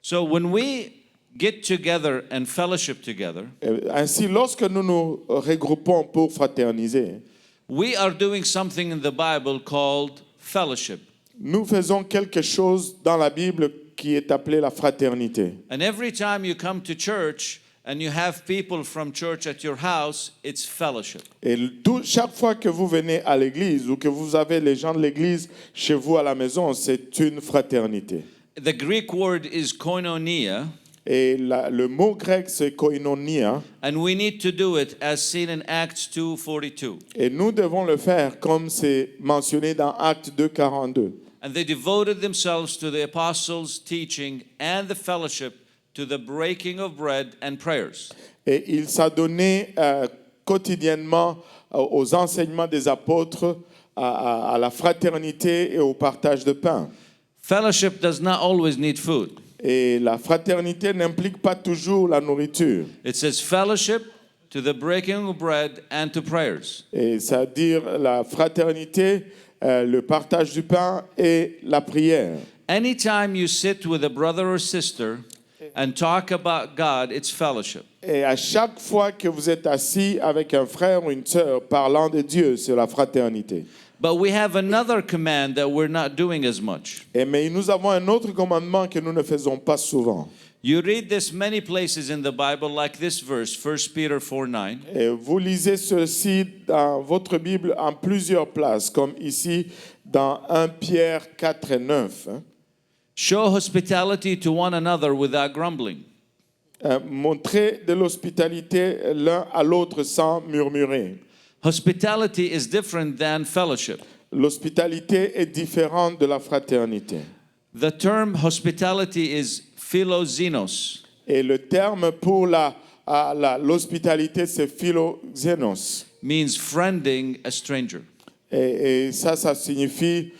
So when we get together and fellowship together, Et ainsi, lorsque nous nous regroupons pour fraterniser, we are doing something in the Bible called fellowship. Nous faisons quelque chose dans la Bible qui est appelé la fraternité. And every time you come to church and you have people from church at your house, it's fellowship. Et chaque fois que vous venez à l'église ou que vous avez les gens de l'église chez vous à la maison, c'est une fraternité. The Greek word is koinonia, Et le mot grec, c'est koinonia. and we need to do it as seen in Acts 2:42. Et nous devons le faire comme c'est mentionné dans Actes 2:42. And they devoted themselves to the apostles' teaching and the fellowship, to the breaking of bread and prayers. Et il s'adonnait quotidiennement aux enseignements des apôtres, à la fraternité et au partage de pain. Fellowship does not always need food. Et la fraternité n'implique pas toujours la nourriture. It says fellowship, to the breaking of bread and to prayers. Et c'est-à-dire la fraternité, le partage du pain et la prière. Anytime you sit with a brother or sister and talk about God, it's fellowship. Et à chaque fois que vous êtes assis avec un frère ou une sœur parlant de Dieu, c'est la fraternité. But we have another command that we're not doing as much. Mais nous avons un autre commandement que nous ne faisons pas souvent. You read this many places in the Bible, like this verse, 1 Peter 4:9. Et vous lisez ceci dans votre Bible en plusieurs places, comme ici dans 1 Pierre 4 et 9. Show hospitality to one another without grumbling. Montrez de l'hospitalité l'un à l'autre sans murmurer. Hospitality is different than fellowship. L'hospitalité est différente de la fraternité. The term hospitality is philoxenos. Et le terme pour l'hospitalité, c'est philoxénos. Means friending a stranger. Et ça signifie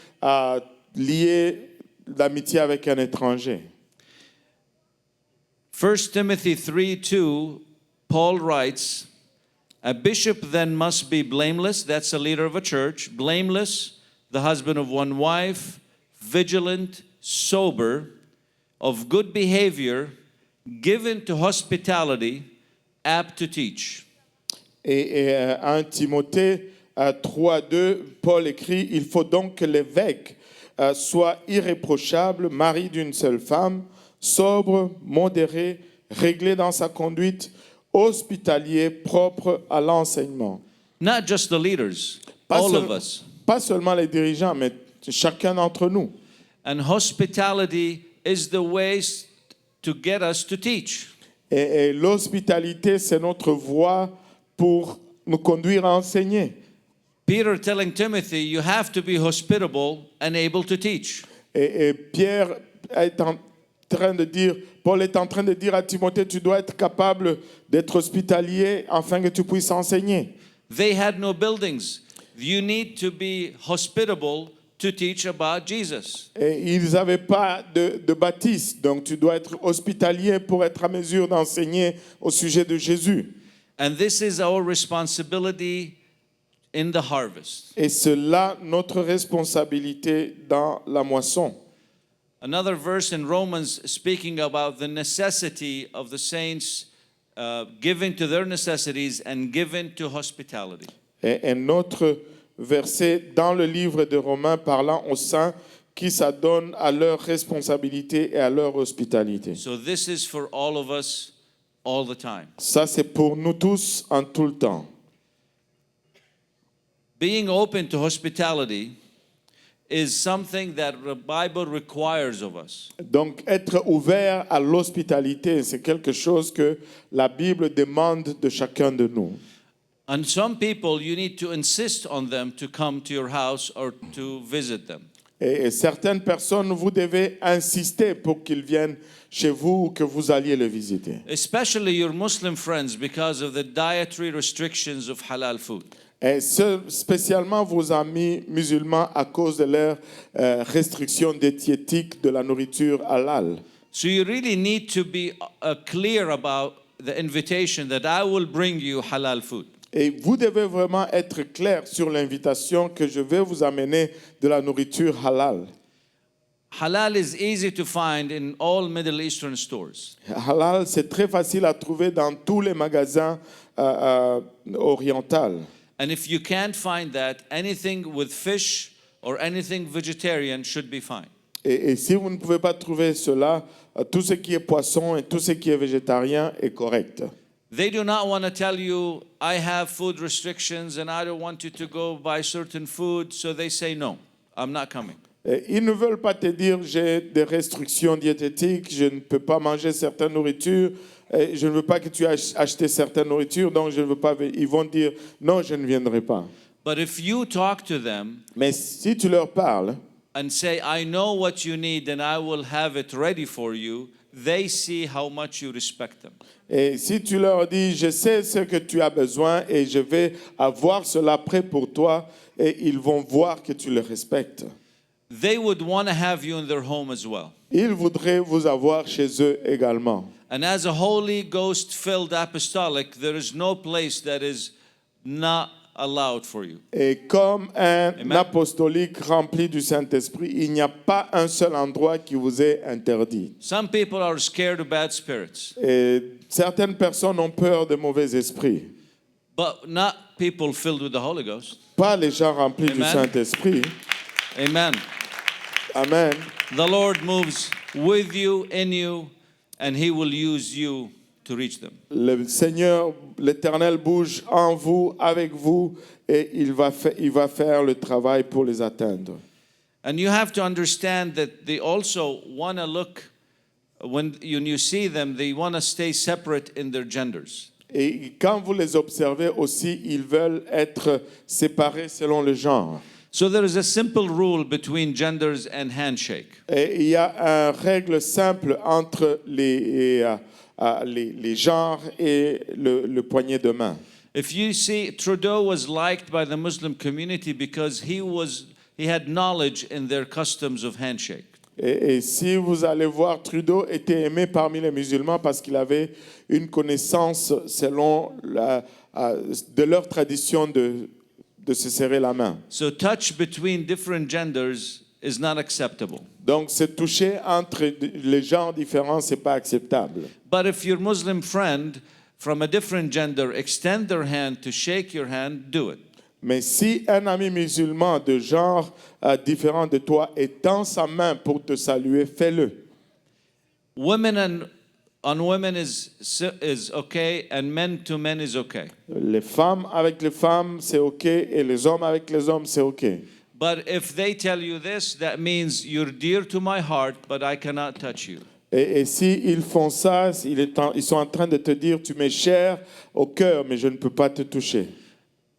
lier l'amitié avec un étranger. 1 Timothy 3:2, Paul writes, a bishop then must be blameless, that's the leader of a church, blameless, the husband of one wife, vigilant, sober, of good behavior, given to hospitality, apt to teach. Et 1 Timothée 3:2, Paul écrit, il faut donc que l'évêque soit irréprochable, mari d'une seule femme, sobre, modéré, réglé dans sa conduite, hospitalier, propre à l'enseignement. Not just the leaders, Pas, all of us. pas seulement les dirigeants, mais chacun d'entre nous. And hospitality is the ways to get us to teach. Et l'hospitalité, c'est notre voie pour nous conduire à enseigner. Peter telling Timothy, you have to be hospitable and able to teach. Et Pierre est en train de dire, Paul est en train de dire à Timothée, tu dois être capable d'être hospitalier afin que tu puisses enseigner. They had no buildings. You need to be hospitable to teach about Jesus. Et ils n'avaient pas de bâtisse, donc tu dois être hospitalier pour être à mesure d'enseigner au sujet de Jésus. And this is our responsibility in the harvest. Et c'est là notre responsabilité dans la moisson. Another verse in Romans speaking about the necessity of the saints giving to their necessities and given to hospitality. Et un autre verset dans le livre de Romains parlant aux saints qui s'adonnent à leur responsabilité et à leur hospitalité. So this is for all of us all the time. Ça, c'est pour nous tous en tout le temps. Being open to hospitality is something that the Bible requires of us. Donc, être ouvert à l'hospitalité, c'est quelque chose que la Bible demande de chacun de nous. And some people, you need to insist on them to come to your house or to visit them. Et certaines personnes, vous devez insister pour qu'ils viennent chez vous ou que vous alliez le visiter. Especially your Muslim friends because of the dietary restrictions of halal food. Et spécialement vos amis musulmans à cause de leurs restrictions diététiques de la nourriture halal. So you really need to be clear about the invitation that I will bring you halal food. Et vous devez vraiment être clair sur l'invitation que je vais vous amener de la nourriture halal. Halal is easy to find in all Middle Eastern stores. Halal, c'est très facile à trouver dans tous les magasins orientaux. And if you can't find that, anything with fish or anything vegetarian should be fine. Et si vous ne pouvez pas trouver cela, tout ce qui est poisson et tout ce qui est végétarien est correct. They do not want to tell you, I have food restrictions and I don't want you to go buy certain food, so they say, no, I'm not coming. Et ils ne veulent pas te dire j'ai des restrictions diététiques, je ne peux pas manger certaines nourritures, et je ne veux pas que tu achètes certaines nourritures, donc je ne veux pas. Ils vont dire non, je ne viendrai pas. But if you talk to them Mais si tu leur parles and say, I know what you need and I will have it ready for you, they see how much you respect them. et si tu leur dis je sais ce que tu as besoin et je vais avoir cela prêt pour toi, et ils vont voir que tu le respectes. They would want to have you in their home as well. Ils voudraient vous avoir chez eux également. And as a Holy Ghost-filled apostolic, there is no place that is not allowed for you. Et comme un Amen. apostolique rempli du Saint-Esprit, il n'y a pas un seul endroit qui vous est interdit. Some people are scared of bad spirits, Et certaines personnes ont peur de mauvais esprits. but not people filled with the Holy Ghost. Pas les gens remplis du Amen. Saint-Esprit. Amen. Amen. The Lord moves with you, in you, and He will use you to reach them. Le Seigneur, l'Éternel bouge en vous, avec vous, et il va faire le travail pour les atteindre. And you have to understand that they also want to look, when you see them, they want to stay separate in their genders. Et quand vous les observez aussi, ils veulent être séparés selon le genre. So there is a simple rule between genders and handshake. Et il y a une règle simple entre les genres et le poignet de main. If you see, Trudeau was liked by the Muslim community because he had knowledge in their customs of handshake. Et si vous allez voir, Trudeau était aimé parmi les musulmans parce qu'il avait une connaissance selon de leur tradition de se serrer la main. So touch between different genders is not acceptable. Donc, se toucher entre les genres différents, c'est pas acceptable. But if your Muslim friend from a different gender extend their hand to shake your hand, do it. Mais si un ami musulman de genre différent de toi étend sa main pour te saluer, fais-le. Women on women is okay, and men to men is okay. Les femmes avec les femmes, c'est OK, et les hommes avec les hommes, c'est OK. But if they tell you this, that means you're dear to my heart, but I cannot touch you. Et si ils font ça, ils sont en train de te dire, tu m'es cher au cœur, mais je ne peux pas te toucher.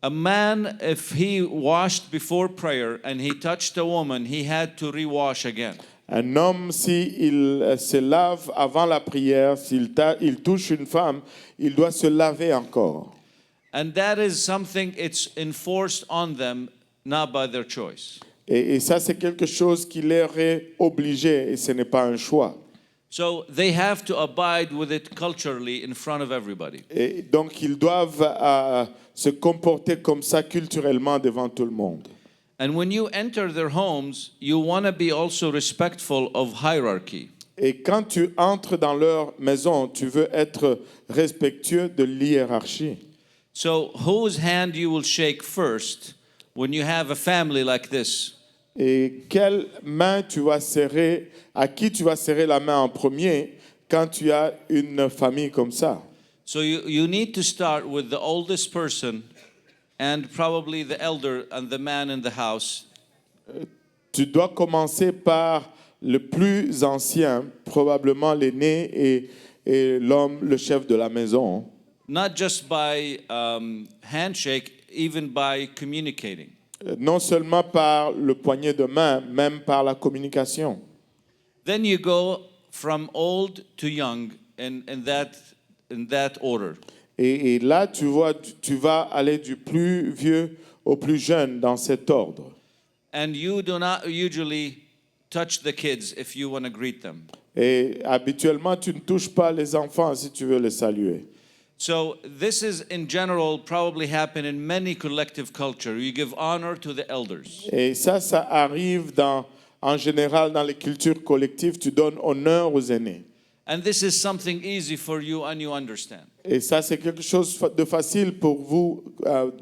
A man, if he washed before prayer and he touched a woman, he had to rewash again. Un homme, s'il se lave avant la prière, il touche une femme, il doit se laver encore. And that is something it's enforced on them, not by their choice. Et ça, c'est quelque chose qui leur est obligé, et ce n'est pas un choix. So they have to abide with it culturally in front of everybody. Et donc, ils doivent se comporter comme ça culturellement devant tout le monde. And when you enter their homes, you want to be also respectful of hierarchy. Et quand tu entres dans leur maison, tu veux être respectueux de l'hiérarchie. So whose hand you will shake first when you have a family like this? Et quelle main tu vas serrer, à qui tu vas serrer la main en premier quand tu as une famille comme ça? So you need to start with the oldest person and probably the elder and the man in the house. Tu dois commencer par le plus ancien, probablement l'aîné et l'homme, le chef de la maison. Not just by handshake, even by communicating. Non seulement par le poignet de main, même par la communication. Then you go from old to young in that order. Et là, tu vas aller du plus vieux au plus jeune dans cet ordre. And you do not usually touch the kids if you want to greet them. Et habituellement, tu ne touches pas les enfants si tu veux les saluer. So this is in general probably happen in many collective culture. You give honor to the elders. Et ça arrive en général dans les cultures collectives, tu donnes honneur aux aînés. And this is something easy for you and you understand. Et ça, c'est quelque chose de facile pour vous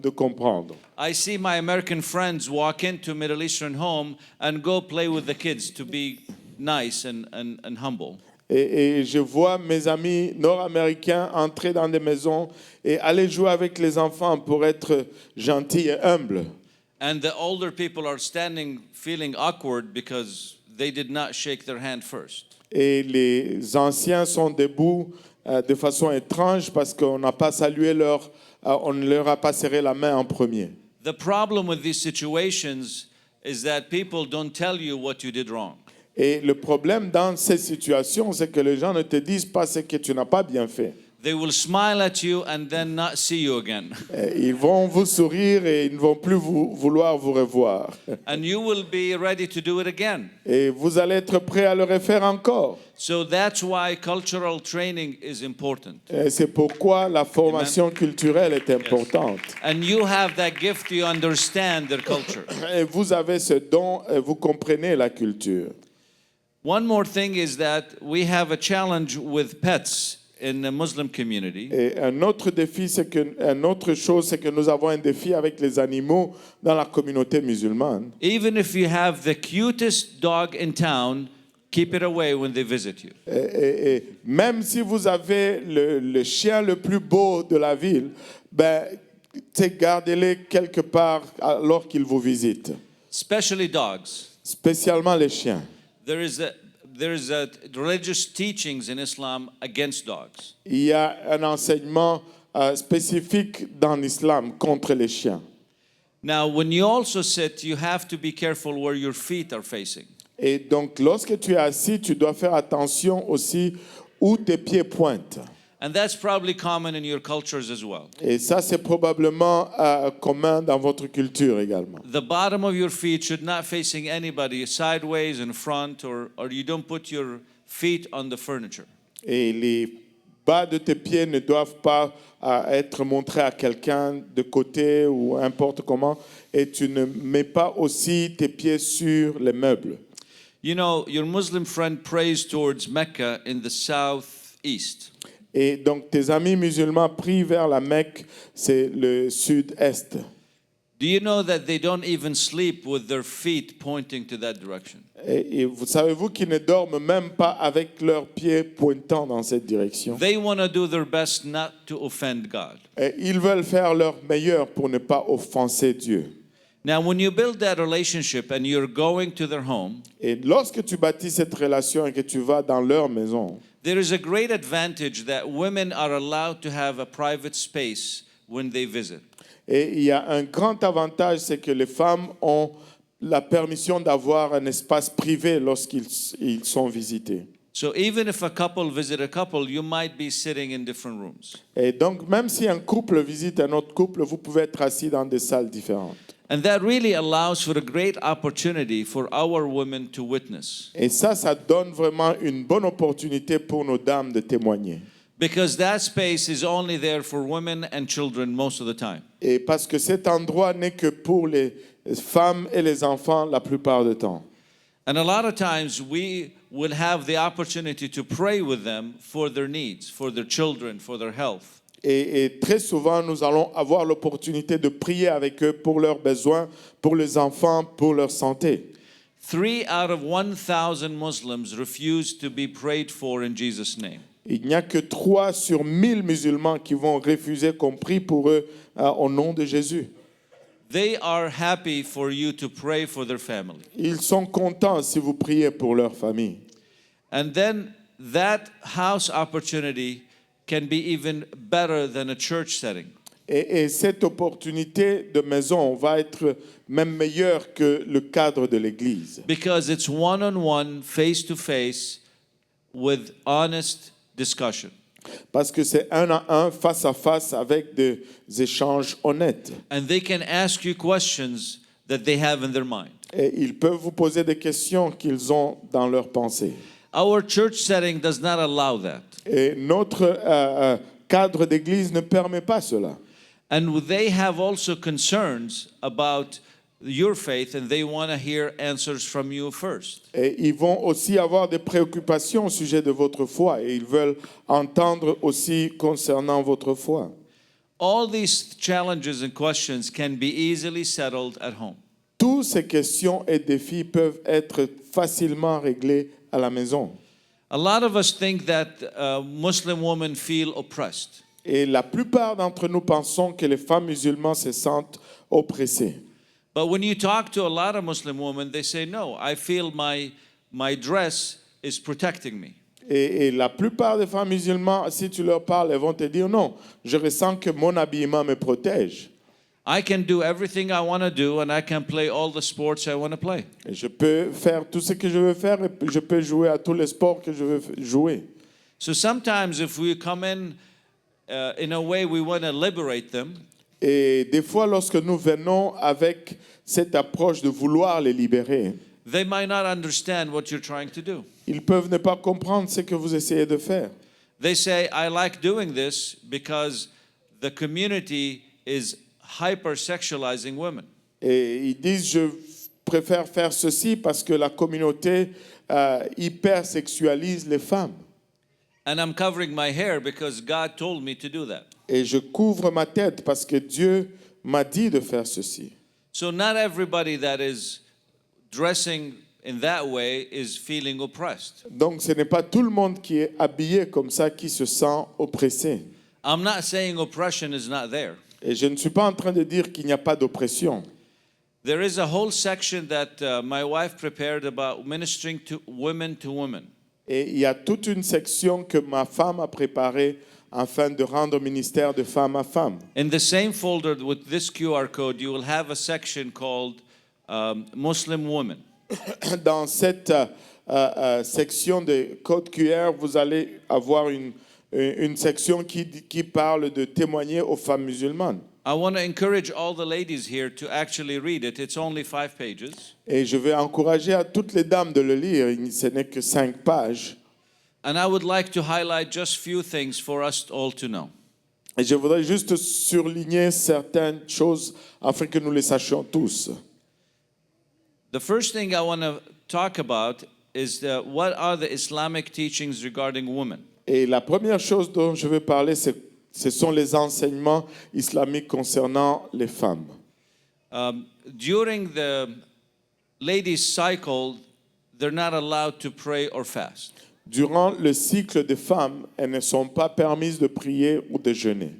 de comprendre. I see my American friends walk into a Middle Eastern home and go play with the kids to be nice and humble. Et je vois mes amis nord-américains entrer dans des maisons et aller jouer avec les enfants pour être gentils et humbles. And the older people are standing feeling awkward because they did not shake their hand first. Et les anciens sont debout de façon étrange parce qu'on n'a pas salué on ne leur a pas serré la main en premier. The problem with these situations is that people don't tell you what you did wrong. Et le problème dans ces situations, c'est que les gens ne te disent pas ce que tu n'as pas bien fait. They will smile at you and then not see you again. Ils vont vous sourire et ils ne vont plus vouloir vous revoir. And you will be ready to do it again. Et vous allez être prêt à le refaire encore. So that's why cultural training is important. Et c'est pourquoi la formation culturelle est importante. And you have that gift, you understand their culture. Et vous avez ce don, et vous comprenez la culture. One more thing is that we have a challenge with pets in the Muslim community. Et un autre défi, une autre chose, c'est que nous avons un défi avec les animaux dans la communauté musulmane. Even if you have the cutest dog in town, keep it away when they visit you. Et même si vous avez le chien le plus beau de la ville, gardez-les quelque part alors qu'ils vous visitent. Especially dogs. Spécialement les chiens. There is a religious teachings in Islam against dogs. Il y a un enseignement spécifique dans l'islam contre les chiens. Now, when you also sit, you have to be careful where your feet are facing. Et donc, lorsque tu es assis, tu dois faire attention aussi où tes pieds pointent. And that's probably common in your cultures as well. Et ça, c'est probablement commun dans votre culture également. The bottom of your feet should not facing anybody, sideways, in front, or you don't put your feet on the furniture. Et les bas de tes pieds ne doivent pas être montrés à quelqu'un de côté ou n'importe comment. Et tu ne mets pas aussi tes pieds sur les meubles. You know, your Muslim friend prays towards Mecca in the southeast. Et donc, tes amis musulmans prient vers la Mecque, c'est le sud-est. Do you know that they don't even sleep with their feet pointing to that direction? Et vous savez-vous qu'ils ne dorment même pas avec leurs pieds pointant dans cette direction? They want to do their best not to offend God. Et ils veulent faire leur meilleur pour ne pas offenser Dieu. Now, when you build that relationship and you're going to their home, Et lorsque tu bâtis cette relation et que tu vas dans leur maison, there is a great advantage that women are allowed to have a private space when they visit. et il y a un grand avantage, c'est que les femmes ont la permission d'avoir un espace privé lorsqu'ils sont visités. So even if a couple visit a couple, you might be sitting in different rooms. Et donc, même si un couple visite un autre couple, vous pouvez être assis dans des salles différentes. And that really allows for a great opportunity for our women to witness. Et ça donne vraiment une bonne opportunité pour nos dames de témoigner. Because that space is only there for women and children most of the time. Et parce que cet endroit n'est que pour les femmes et les enfants la plupart du temps. And a lot of times we will have the opportunity to pray with them for their needs, for their children, for their health. Et très souvent, nous allons avoir l'opportunité de prier avec eux pour leurs besoins, pour les enfants, pour leur santé. 3 out of 1,000 Muslims refuse to be prayed for in Jesus' name. Il n'y a que 3 sur 1000 musulmans qui vont refuser qu'on prie pour eux au nom de Jésus. They are happy for you to pray for their family. Ils sont contents si vous priez pour leur famille. And then that house opportunity can be even better than a church setting. Et cette opportunité de maison va être même meilleure que le cadre de l'église. Because it's one-on-one, face-to-face, with honest discussion. Parce que c'est un à un, face à face, avec des échanges honnêtes. And they can ask you questions that they have in their mind. Et ils peuvent vous poser des questions qu'ils ont dans leur pensée. Our church setting does not allow that. Et notre cadre d'église ne permet pas cela. And they have also concerns about your faith and they want to hear answers from you first. Et ils vont aussi avoir des préoccupations au sujet de votre foi et ils veulent entendre aussi concernant votre foi. All these challenges and questions can be easily settled at home. Toutes ces questions et défis peuvent être facilement réglés à la maison. A lot of us think that Muslim women feel oppressed. Et la plupart d'entre nous pensons que les femmes musulmanes se sentent oppressées. But when you talk to a lot of Muslim women, they say, no, I feel my dress is protecting me. Et la plupart des femmes musulmanes, si tu leur parles, elles vont te dire non, je ressens que mon habillement me protège. I can do everything I want to do and I can play all the sports I want to play. Et je peux faire tout ce que je veux faire et je peux jouer à tous les sports que je veux jouer. So sometimes if we come in a way we want to liberate them, Et des fois, lorsque nous venons avec cette approche de vouloir les libérer, they might not understand what you're trying to do. ils peuvent ne pas comprendre ce que vous essayez de faire. They say, I like doing this because the community is hypersexualizing women. Et ils disent, je préfère faire ceci parce que la communauté hypersexualise les femmes. And I'm covering my hair because God told me to do that. Et je couvre ma tête parce que Dieu m'a dit de faire ceci. So not everybody that is dressing in that way is feeling oppressed. Donc ce n'est pas tout le monde qui est habillé comme ça qui se sent oppressé. I'm not saying oppression is not there. Et je ne suis pas en train de dire qu'il n'y a pas d'oppression. There is a whole section that my wife prepared about ministering to women. Et il y a toute une section que ma femme a préparée afin de rendre ministère de femme à femme. In the same folder with this QR code, you will have a section called Muslim Women. Dans cette section de code QR, vous allez avoir une section qui parle de témoigner aux femmes musulmanes. I want to encourage all the ladies here to actually read it. It's only 5 pages. Et je vais encourager à toutes les dames de le lire. Ce n'est que 5 pages. And I would like to highlight just few things for us all to know. Et je voudrais juste surligner certaines choses afin que nous les sachions tous. The first thing I want to talk about is what are the Islamic teachings regarding women. Et la première chose dont je veux parler, ce sont les enseignements islamiques concernant les femmes. During the ladies' cycle, they're not allowed to pray or fast. Durant le cycle des femmes, elles ne sont pas permises de prier ou de jeûner.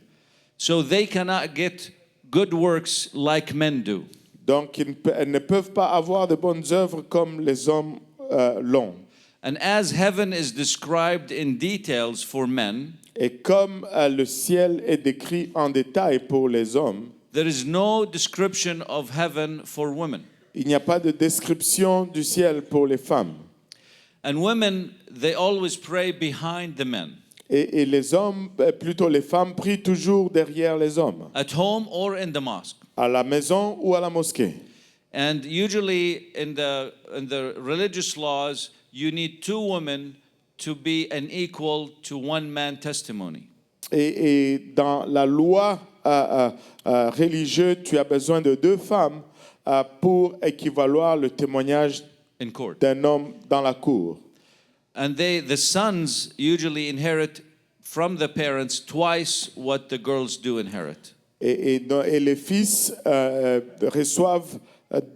So they cannot get good works like men do. Donc, elles ne peuvent pas avoir de bonnes œuvres comme les hommes l'ont. And as heaven is described in details for men, Et comme le ciel est décrit en détail pour les hommes, there is no description of heaven for women. il n'y a pas de description du ciel pour les femmes. And women, they always pray behind the men, Et les hommes, plutôt les femmes, prient toujours derrière les hommes, at home or in the mosque. à la maison ou à la mosquée. And usually in the religious laws, you need 2 women to be an equal to 1 man testimony. Et dans la loi religieuse, tu as besoin de 2 femmes pour équivaloir le témoignage In court. d'un homme dans la cour. And the sons usually inherit from the parents twice what the girls do inherit. Et les fils reçoivent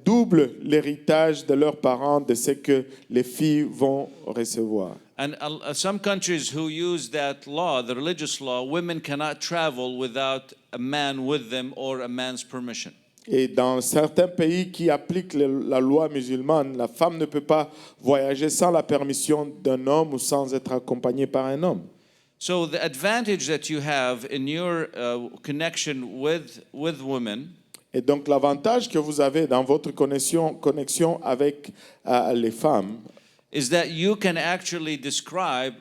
double l'héritage de leurs parents de ce que les filles vont recevoir. And some countries who use that law, the religious law, women cannot travel without a man with them or a man's permission. Et dans certains pays qui appliquent la loi musulmane, la femme ne peut pas voyager sans la permission d'un homme ou sans être accompagnée par un homme. So the advantage that you have in your connection with women Et donc l'avantage que vous avez dans votre connexion avec les femmes, is that you can actually describe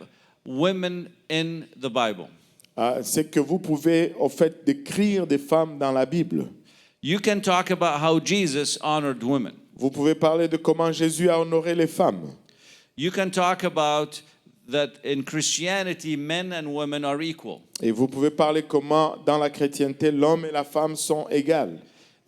women in the Bible. c'est que vous pouvez au fait décrire des femmes dans la Bible. You can talk about how Jesus honored women. Vous pouvez parler de comment Jésus a honoré les femmes. You can talk about that in Christianity, men and women are equal. Et vous pouvez parler comment dans la chrétienté l'homme et la femme sont égales.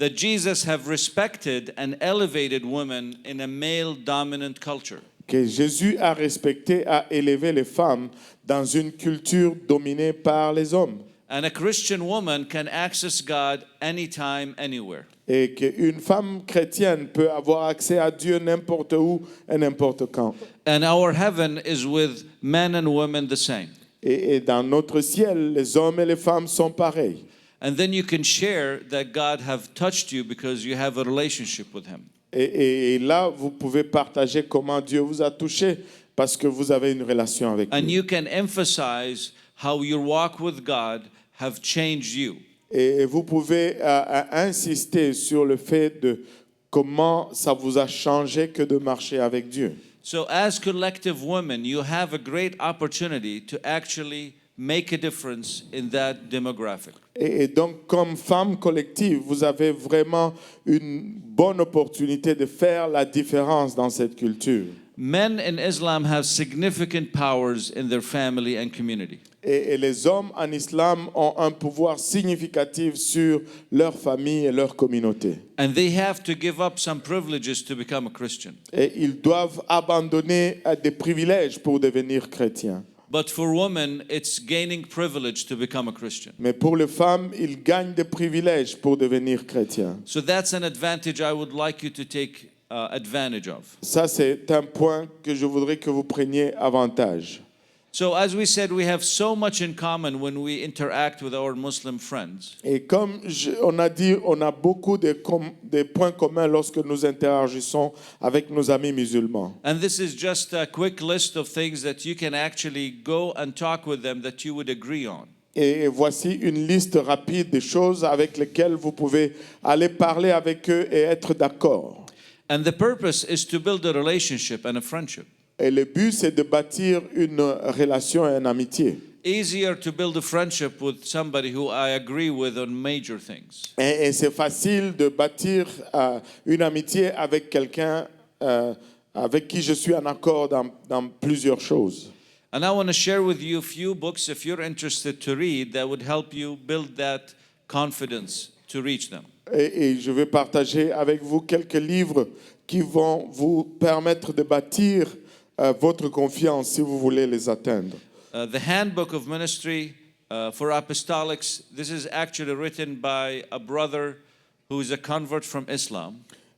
that Jesus have respected and elevated women in a male-dominant culture. Que Jésus a respecté, a élevé les femmes dans une culture dominée par les hommes. And a Christian woman can access God anytime, anywhere. Et qu'une femme chrétienne peut avoir accès à Dieu n'importe où et n'importe quand. And our heaven is with men and women the same. Et dans notre ciel, les hommes et les femmes sont pareils. And then you can share that God have touched you because you have a relationship with him. Et là, vous pouvez partager comment Dieu vous a touché parce que vous avez une relation avec And lui. you can emphasize how your walk with God have changed you. Et vous pouvez insister sur le fait de comment ça vous a changé que de marcher avec Dieu. So as collective women, you have a great opportunity to actually make a difference in that demographic. Et donc, comme femme collective, vous avez vraiment une bonne opportunité de faire la différence dans cette culture. Men in Islam have significant powers in their family and community. Et les hommes en islam ont un pouvoir significatif sur leur famille et leur communauté. And they have to give up some privileges to become a Christian. Et ils doivent abandonner des privilèges pour devenir chrétiens. But for women, it's gaining privilege to become a Christian. Mais pour les femmes, ils gagnent des privilèges pour devenir chrétiens. So that's an advantage I would like you to take advantage of. Ça, c'est un point que je voudrais que vous preniez avantage. So as we said, we have so much in common when we interact with our Muslim friends. Et comme on a dit, on a beaucoup de points communs lorsque nous interagissons avec nos amis musulmans. And this is just a quick list of things that you can actually go and talk with them that you would agree on. Et voici une liste rapide des choses avec lesquelles vous pouvez aller parler avec eux et être d'accord. And the purpose is to build a relationship and a friendship. Et le but, c'est de bâtir une relation et une amitié. Easier to build a friendship with somebody who I agree with on major things. Et c'est facile de bâtir une amitié avec quelqu'un avec qui je suis en accord dans plusieurs choses. And I want to share with you a few books, if you're interested to read, that would help you build that confidence to reach them. Et je vais partager avec vous quelques livres qui vont vous permettre de bâtir votre confiance si vous voulez les atteindre. The Handbook of Ministry for Apostolics, this is actually written by a brother who is a convert from Islam.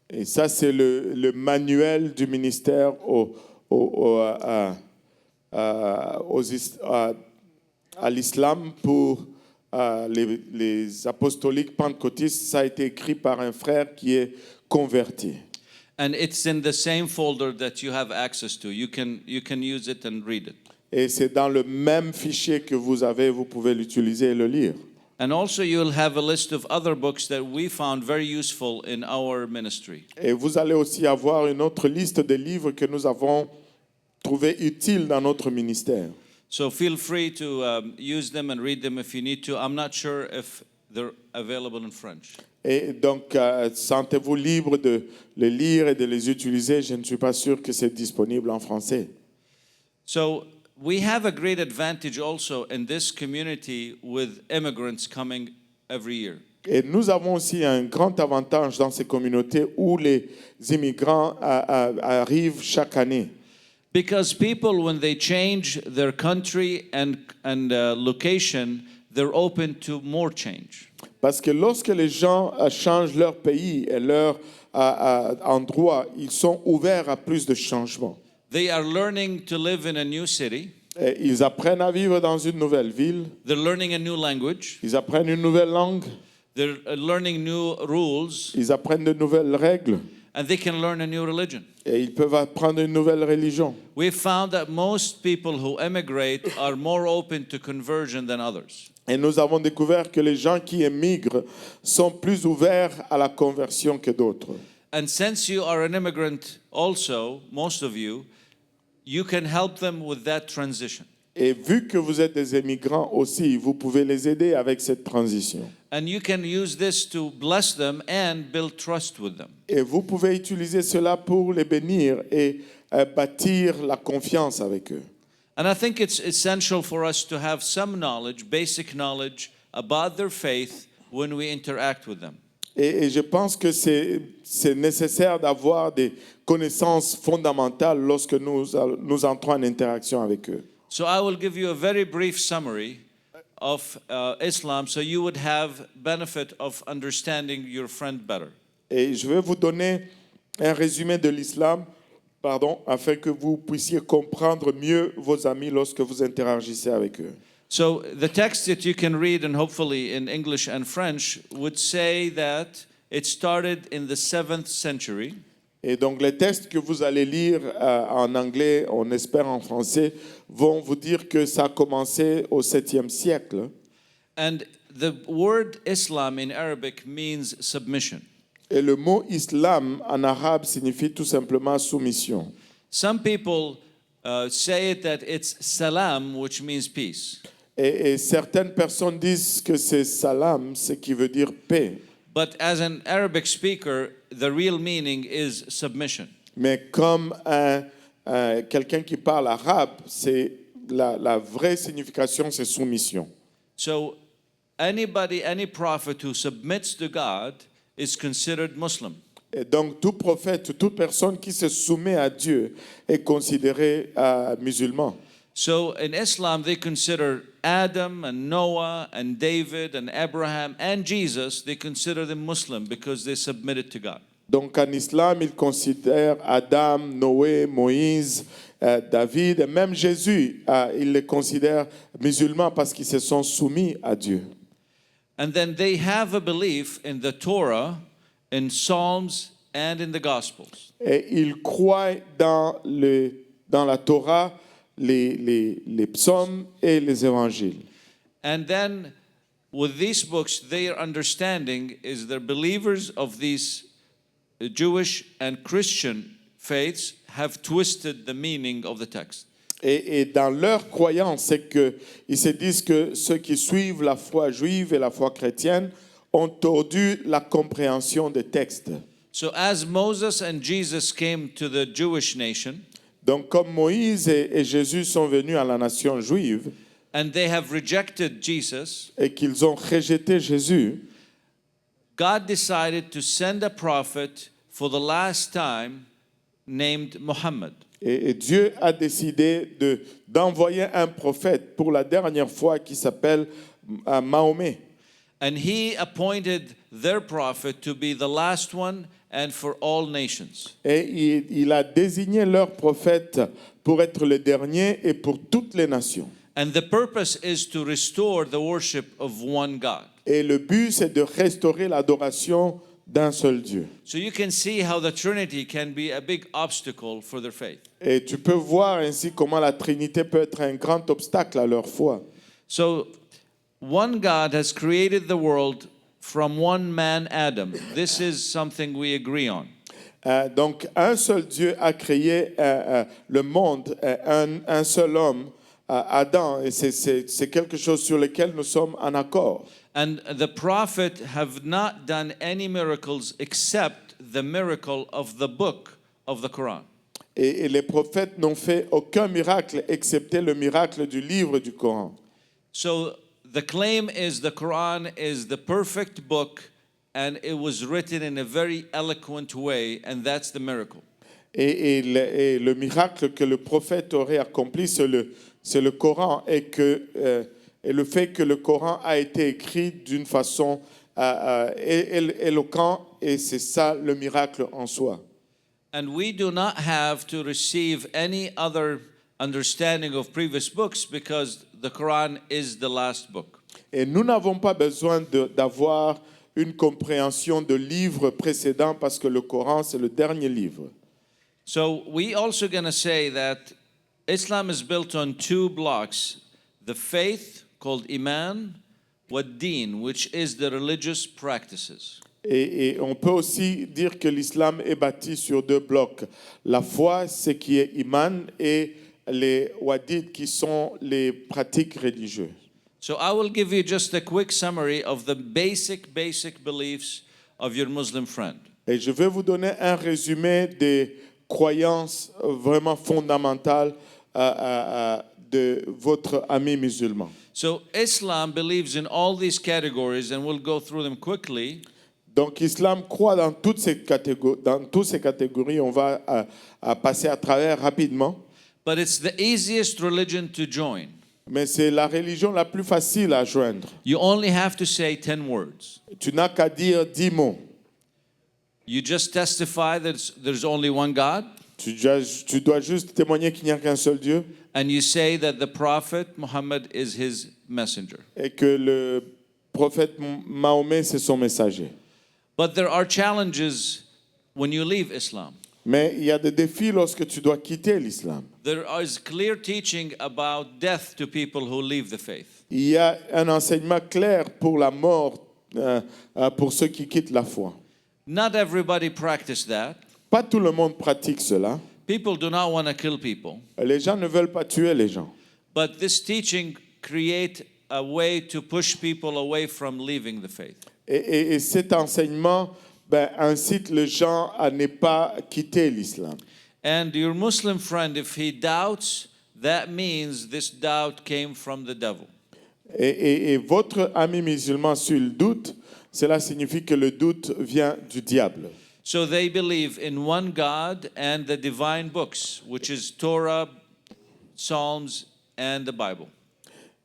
Et ça, c'est le manuel du ministère à l'islam pour les apostoliques pentecôtistes. Ça a été écrit par un frère qui est converti. And it's in the same folder that you have access to. You can use it and read it. Et c'est dans le même fichier que vous avez, vous pouvez l'utiliser et le lire. And also you'll have a list of other books that we found very useful in our ministry. Et vous allez aussi avoir une autre liste de livres que nous avons trouvés utiles dans notre ministère. So feel free to use them and read them if you need to. I'm not sure if they're available in French. Et donc, sentez-vous libre de les lire et de les utiliser. Je ne suis pas sûr que c'est disponible en français. So we have a great advantage also in this community with immigrants coming every year. Et nous avons aussi un grand avantage dans ces communautés où les immigrants arrivent chaque année. Because people, when they change their country and location, they're open to more change. Parce que lorsque les gens changent leur pays et leur endroit, ils sont ouverts à plus de changements. They are learning to live in a new city. Et ils apprennent à vivre dans une nouvelle ville. They're learning a new language. Ils apprennent une nouvelle langue. They're learning new rules. Ils apprennent de nouvelles règles. And they can learn a new religion. Et ils peuvent apprendre une nouvelle religion. We found that most people who emigrate are more open to conversion than others. Et nous avons découvert que les gens qui émigrent sont plus ouverts à la conversion que d'autres. And since you are an immigrant also, most of you, you can help them with that transition. Et vu que vous êtes des émigrants aussi, vous pouvez les aider avec cette transition. And you can use this to bless them and build trust with them. Et vous pouvez utiliser cela pour les bénir et bâtir la confiance avec eux. And I think it's essential for us to have some knowledge, basic knowledge about their faith when we interact with them. Et je pense que c'est nécessaire d'avoir des connaissances fondamentales lorsque nous entrons en interaction avec eux. So I will give you a very brief summary of Islam so you would have benefit of understanding your friend better. Et je vais vous donner un résumé de l'islam, afin que vous puissiez comprendre mieux vos amis lorsque vous interagissez avec eux. So the text that you can read, and hopefully in English and French, would say that it started in the 7th century. Et donc les textes que vous allez lire en anglais, on espère en français, vont vous dire que ça a commencé au 7e siècle. And the word Islam in Arabic means submission. Et le mot islam en arabe signifie tout simplement soumission. Some people say it that it's salam, which means peace. Et certaines personnes disent que c'est salam, ce qui veut dire paix. But as an Arabic speaker, the real meaning is submission. Mais comme quelqu'un qui parle arabe, c'est la vraie signification, c'est soumission. So any prophet who submits to God is considered Muslim. Et donc tout prophète, toute personne qui se soumet à Dieu est considéré musulman. So in Islam, they consider Adam and Noah and David and Abraham and Jesus, they consider them Muslim because they submitted to God. Donc en islam, ils considèrent Adam, Noé, Moïse, David, et même Jésus, ils les considèrent musulmans parce qu'ils se sont soumis à Dieu. And then they have a belief in the Torah, in Psalms, and in the Gospels. Et ils croient dans la Torah, les psaumes et les évangiles. And then with these books, their understanding is they're believers of these Jewish and Christian faiths have twisted the meaning of the text. Et dans leur croyance, c'est qu'ils se disent que ceux qui suivent la foi juive et la foi chrétienne ont tordu la compréhension des textes. So as Moses and Jesus came to the Jewish nation, Donc comme Moïse et Jésus sont venus à la nation juive and they have rejected Jesus, et qu'ils ont rejeté Jésus, God decided to send a prophet for the last time named Muhammad. et Dieu a décidé d'envoyer un prophète pour la dernière fois qui s'appelle Mahomet. And he appointed their prophet to be the last one and for all nations. Et il a désigné leur prophète pour être le dernier et pour toutes les nations. And the purpose is to restore the worship of one God. Et le but, c'est de restaurer l'adoration d'un seul Dieu. So you can see how the Trinity can be a big obstacle for their faith. Et tu peux voir ainsi comment la Trinité peut être un grand obstacle à leur foi. So one God has created the world from one man, Adam. This is something we agree on. Donc, un seul Dieu a créé le monde, un seul homme, Adam, et c'est quelque chose sur lequel nous sommes en accord. And the prophet have not done any miracles except the miracle of the book of the Quran. Et les prophètes n'ont fait aucun miracle excepté le miracle du livre du Coran. So the claim is the Quran is the perfect book and it was written in a very eloquent way, and that's the miracle. Et le miracle que le prophète aurait accompli, c'est le Coran, et le fait que le Coran a été écrit d'une façon éloquente, et c'est ça le miracle en soi. And we do not have to receive any other understanding of previous books because the Quran is the last book. Et nous n'avons pas besoin d'avoir une compréhension de livres précédents parce que le Coran, c'est le dernier livre. So we also going to say that Islam is built on two blocks, the faith called Iman, Wad-Din, which is the religious practices. Et on peut aussi dire que l'islam est bâti sur deux blocs. La foi, ce qui est iman, et les wadid, qui sont les pratiques religieuses. So I will give you just a quick summary of the basic beliefs of your Muslim friend. Et je vais vous donner un résumé des croyances vraiment fondamentales de votre ami musulman. So Islam believes in all these categories, and we'll go through them quickly. Donc l'islam croit dans toutes ces catégories. On va à passer à travers rapidement. But it's the easiest religion to join. Mais c'est la religion la plus facile à joindre. You only have to say 10 words. Tu n'as qu'à dire 10 mots. You just testify that there's only one God, Tu dois juste témoigner qu'il n'y a qu'un seul Dieu and you say that the Prophet Muhammad is his messenger. et que le prophète Mahomet, c'est son messager. But there are challenges when you leave Islam. Mais il y a des défis lorsque tu dois quitter l'islam. There is clear teaching about death to people who leave the faith. Il y a un enseignement clair pour la mort pour ceux qui quittent la foi. Not everybody practice that. Pas tout le monde pratique cela. People do not want to kill people. Les gens ne veulent pas tuer les gens. But this teaching create a way to push people away from leaving the faith. Et cet enseignement incite les gens à ne pas quitter l'islam. And your Muslim friend, if he doubts, that means this doubt came from the devil. Et votre ami musulman, s'il doute, cela signifie que le doute vient du diable. So they believe in one God and the divine books, which is Torah, Psalms, and the Bible.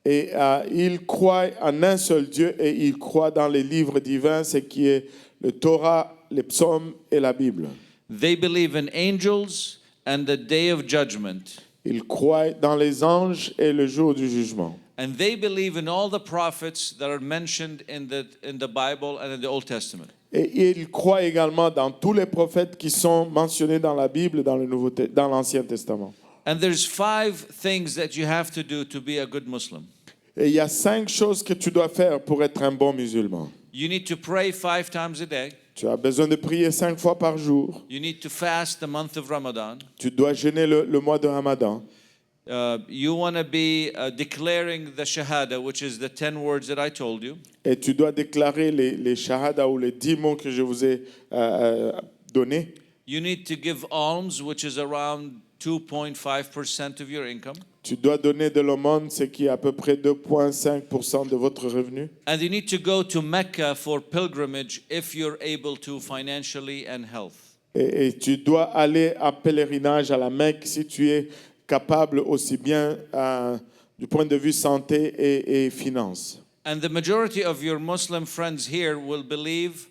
Et ils croient en un seul Dieu et ils croient dans les livres divins, ce qui est le Torah, les psaumes et la Bible. They believe in angels and the day of judgment. Ils croient dans les anges et le jour du jugement. And they believe in all the prophets that are mentioned in the Bible and in the Old Testament. Et ils croient également dans tous les prophètes qui sont mentionnés dans la Bible, dans l'Ancien Testament. And there's 5 things that you have to do to be a good Muslim. Et il y a 5 choses que tu dois faire pour être un bon musulman. You need to pray 5 times a day. Tu as besoin de prier 5 fois par jour. You need to fast the month of Ramadan. Tu dois jeûner le mois de Ramadan. You want to be declaring the Shahada, which is the 10 words that I told you. Et tu dois déclarer les shahada ou les 10 mots que je vous ai donnés. You need to give alms, which is around 2.5% of your income. Tu dois donner de l'aumône, ce qui est à peu près 2,5% de votre revenu. And you need to go to Mecca for pilgrimage if you're able to financially and health. Et tu dois aller en pèlerinage à la Mecque si tu es capable aussi bien du point de vue santé et finance. And the majority of your Muslim friends here will believe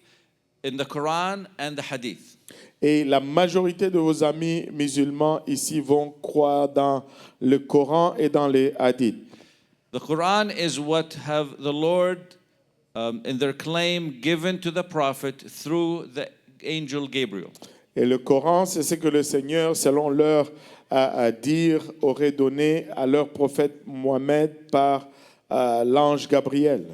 in the Quran and the Hadith. Et la majorité de vos amis musulmans ici vont croire dans le Coran et dans les hadiths. The Quran is what have the Lord, in their claim, given to the prophet through the angel Gabriel. Et le Coran, c'est ce que le Seigneur, selon leur dire, aurait donné à leur prophète Mohammed par l'ange Gabriel.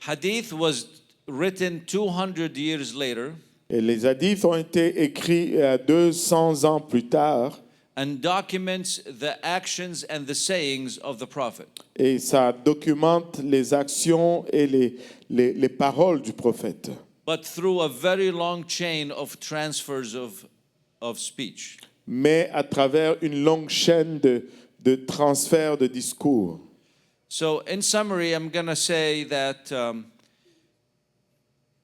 Hadith was written 200 years later. Et les hadiths ont été écrits 200 ans plus tard. And documents the actions and the sayings of the prophet. Et ça documente les actions et les paroles du prophète. But through a very long chain of transfers of speech. Mais à travers une longue chaîne de transfert de discours. So in summary, I'm going to say that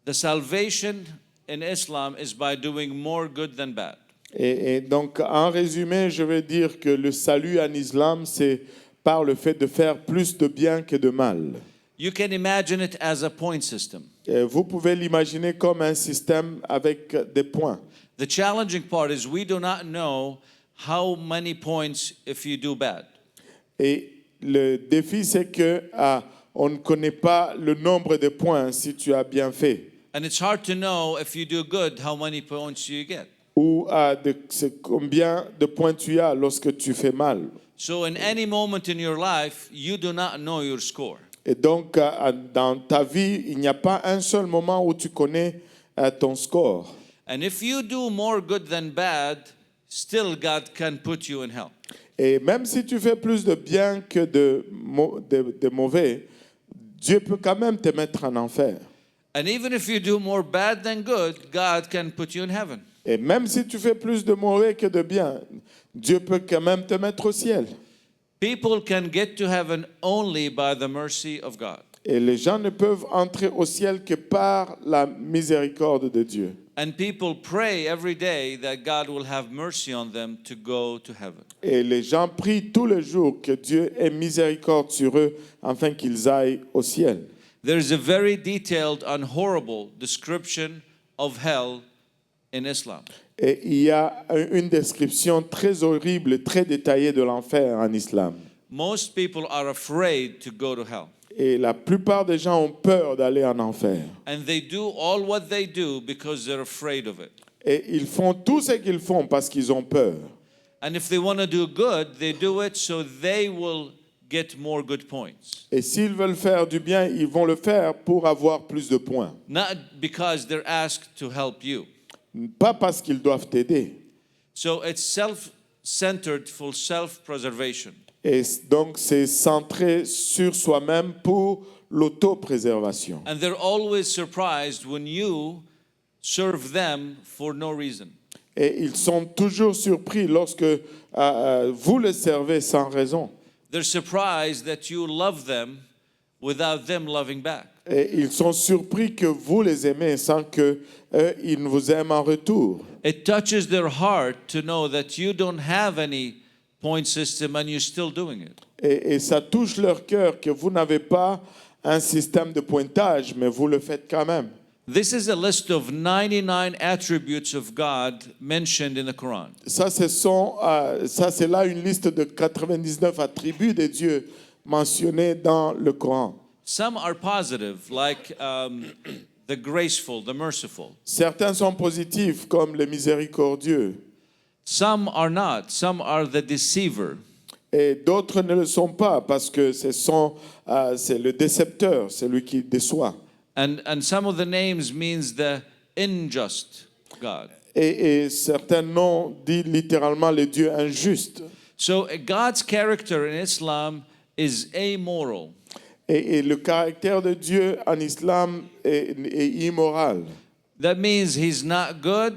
the salvation in Islam is by doing more good than bad. Et donc, en résumé, je veux dire que le salut en islam, c'est par le fait de faire plus de bien que de mal. You can imagine it as a point system. Et vous pouvez l'imaginer comme un système avec des points. The challenging part is we do not know how many points if you do bad. Et le défi, c'est que on ne connaît pas le nombre de points si tu as bien fait. And it's hard to know if you do good how many points you get. Ou combien de points tu as lorsque tu fais mal. So in any moment in your life, you do not know your score. Et donc, dans ta vie, il n'y a pas un seul moment où tu connais ton score. And if you do more good than bad, still God can put you in hell. Et même si tu fais plus de bien que de mauvais, Dieu peut quand même te mettre en enfer. And even if you do more bad than good, God can put you in heaven. Et même si tu fais plus de mauvais que de bien, Dieu peut quand même te mettre au ciel. People can get to heaven only by the mercy of God. Et les gens ne peuvent entrer au ciel que par la miséricorde de Dieu. And people pray every day that God will have mercy on them to go to heaven. Et les gens prient tous les jours que Dieu ait miséricorde sur eux afin qu'ils aillent au ciel. There's a very detailed and horrible description of hell in Islam. Et il y a une description très horrible et très détaillée de l'enfer en islam. Most people are afraid to go to hell. Et la plupart des gens ont peur d'aller en enfer. And they do all what they do because they're afraid of it. Et ils font tout ce qu'ils font parce qu'ils ont peur. And if they want to do good, they do it so they will get more good points. Et s'ils veulent faire du bien, ils vont le faire pour avoir plus de points. Not because they're asked to help you. Pas parce qu'ils doivent t'aider. So it's self-centered for self-preservation. Et donc, c'est centré sur soi-même pour l'autopréservation. And they're always surprised when you serve them for no reason. Et ils sont toujours surpris lorsque vous les servez sans raison. They're surprised that you love them without them loving back. Et ils sont surpris que vous les aimez sans que ils vous aiment en retour. It touches their heart to know that you don't have any point system and you're still doing it. Et ça touche leur cœur que vous n'avez pas un système de pointage, mais vous le faites quand même. This is a list of 99 attributes of God mentioned in the Quran. Ça, c'est là une liste de 99 attributs de Dieu mentionnés dans le Coran. Some are positive, like the graceful, the merciful. Certains sont positifs, comme le miséricordieux, Some are not. Some are the deceiver. et d'autres ne le sont pas, parce que c'est le décepteur, celui qui déçoit. And some of the names means the unjust God. Et certains noms disent littéralement le Dieu injuste. So God's character in Islam is amoral. Et le caractère de Dieu en islam est immoral. That means he's not good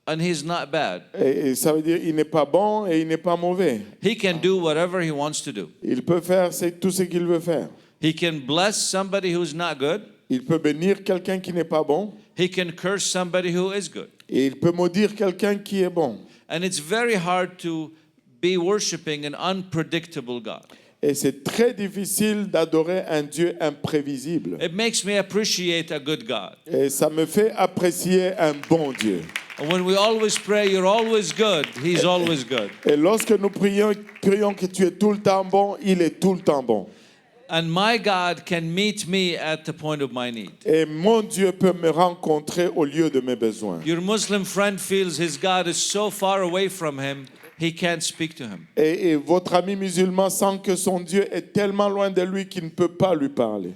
and he's not bad. Et ça veut dire qu'il n'est pas bon et il n'est pas mauvais. He can do whatever he wants to do. Il peut faire tout ce qu'il veut faire. He can bless somebody who's not good. Il peut bénir quelqu'un qui n'est pas bon. He can curse somebody who is good. Et il peut maudire quelqu'un qui est bon. And it's very hard to be worshiping an unpredictable God. Et c'est très difficile d'adorer un Dieu imprévisible. It makes me appreciate a good God. Et ça me fait apprécier un bon Dieu. And when we always pray, you're always good, he's always good. Et lorsque nous prions que tu es tout le temps bon, il est tout le temps bon. And my God can meet me at the point of my need. Et mon Dieu peut me rencontrer au lieu de mes besoins. Your Muslim friend feels his God is so far away from him, he can't speak to him. Et votre ami musulman sent que son Dieu est tellement loin de lui qu'il ne peut pas lui parler.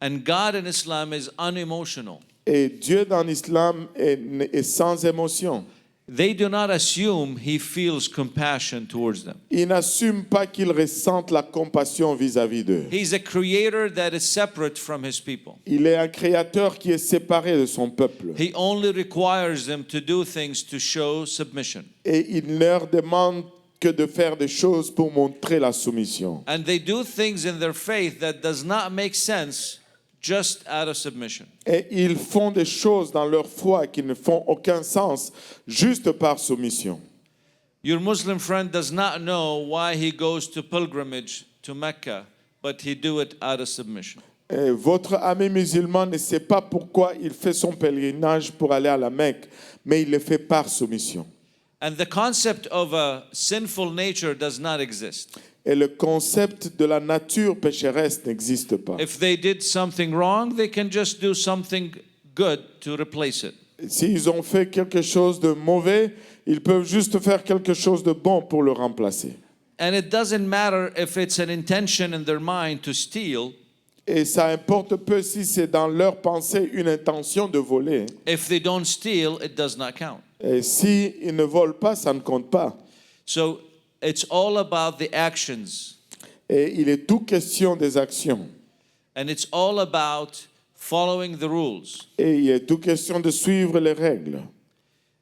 And God in Islam is unemotional. Et Dieu dans l'islam est sans émotion. They do not assume he feels compassion towards them. Il n'assume pas qu'il ressente la compassion vis-à-vis d'eux. He's a creator that is separate from his people. Il est un créateur qui est séparé de son peuple. He only requires them to do things to show submission. Et il ne leur demande que de faire des choses pour montrer la soumission. And they do things in their faith that does not make sense just out of submission. Et ils font des choses dans leur foi qui ne font aucun sens juste par soumission. Your Muslim friend does not know why he goes to pilgrimage to Mecca, but he do it out of submission. Et votre ami musulman ne sait pas pourquoi il fait son pèlerinage pour aller à la Mecque, mais il le fait par soumission. And the concept of a sinful nature does not exist. Et le concept de la nature pécheresse n'existe pas. If they did something wrong, they can just do something good to replace it. S'ils ont fait quelque chose de mauvais, ils peuvent juste faire quelque chose de bon pour le remplacer. And it doesn't matter if it's an intention in their mind to steal. Et ça importe peu si c'est dans leur pensée une intention de voler. If they don't steal, it does not count. Et s'ils ne volent pas, ça ne compte pas. So it's all about the actions. Et il est tout question des actions. And it's all about following the rules. Et il est tout question de suivre les règles.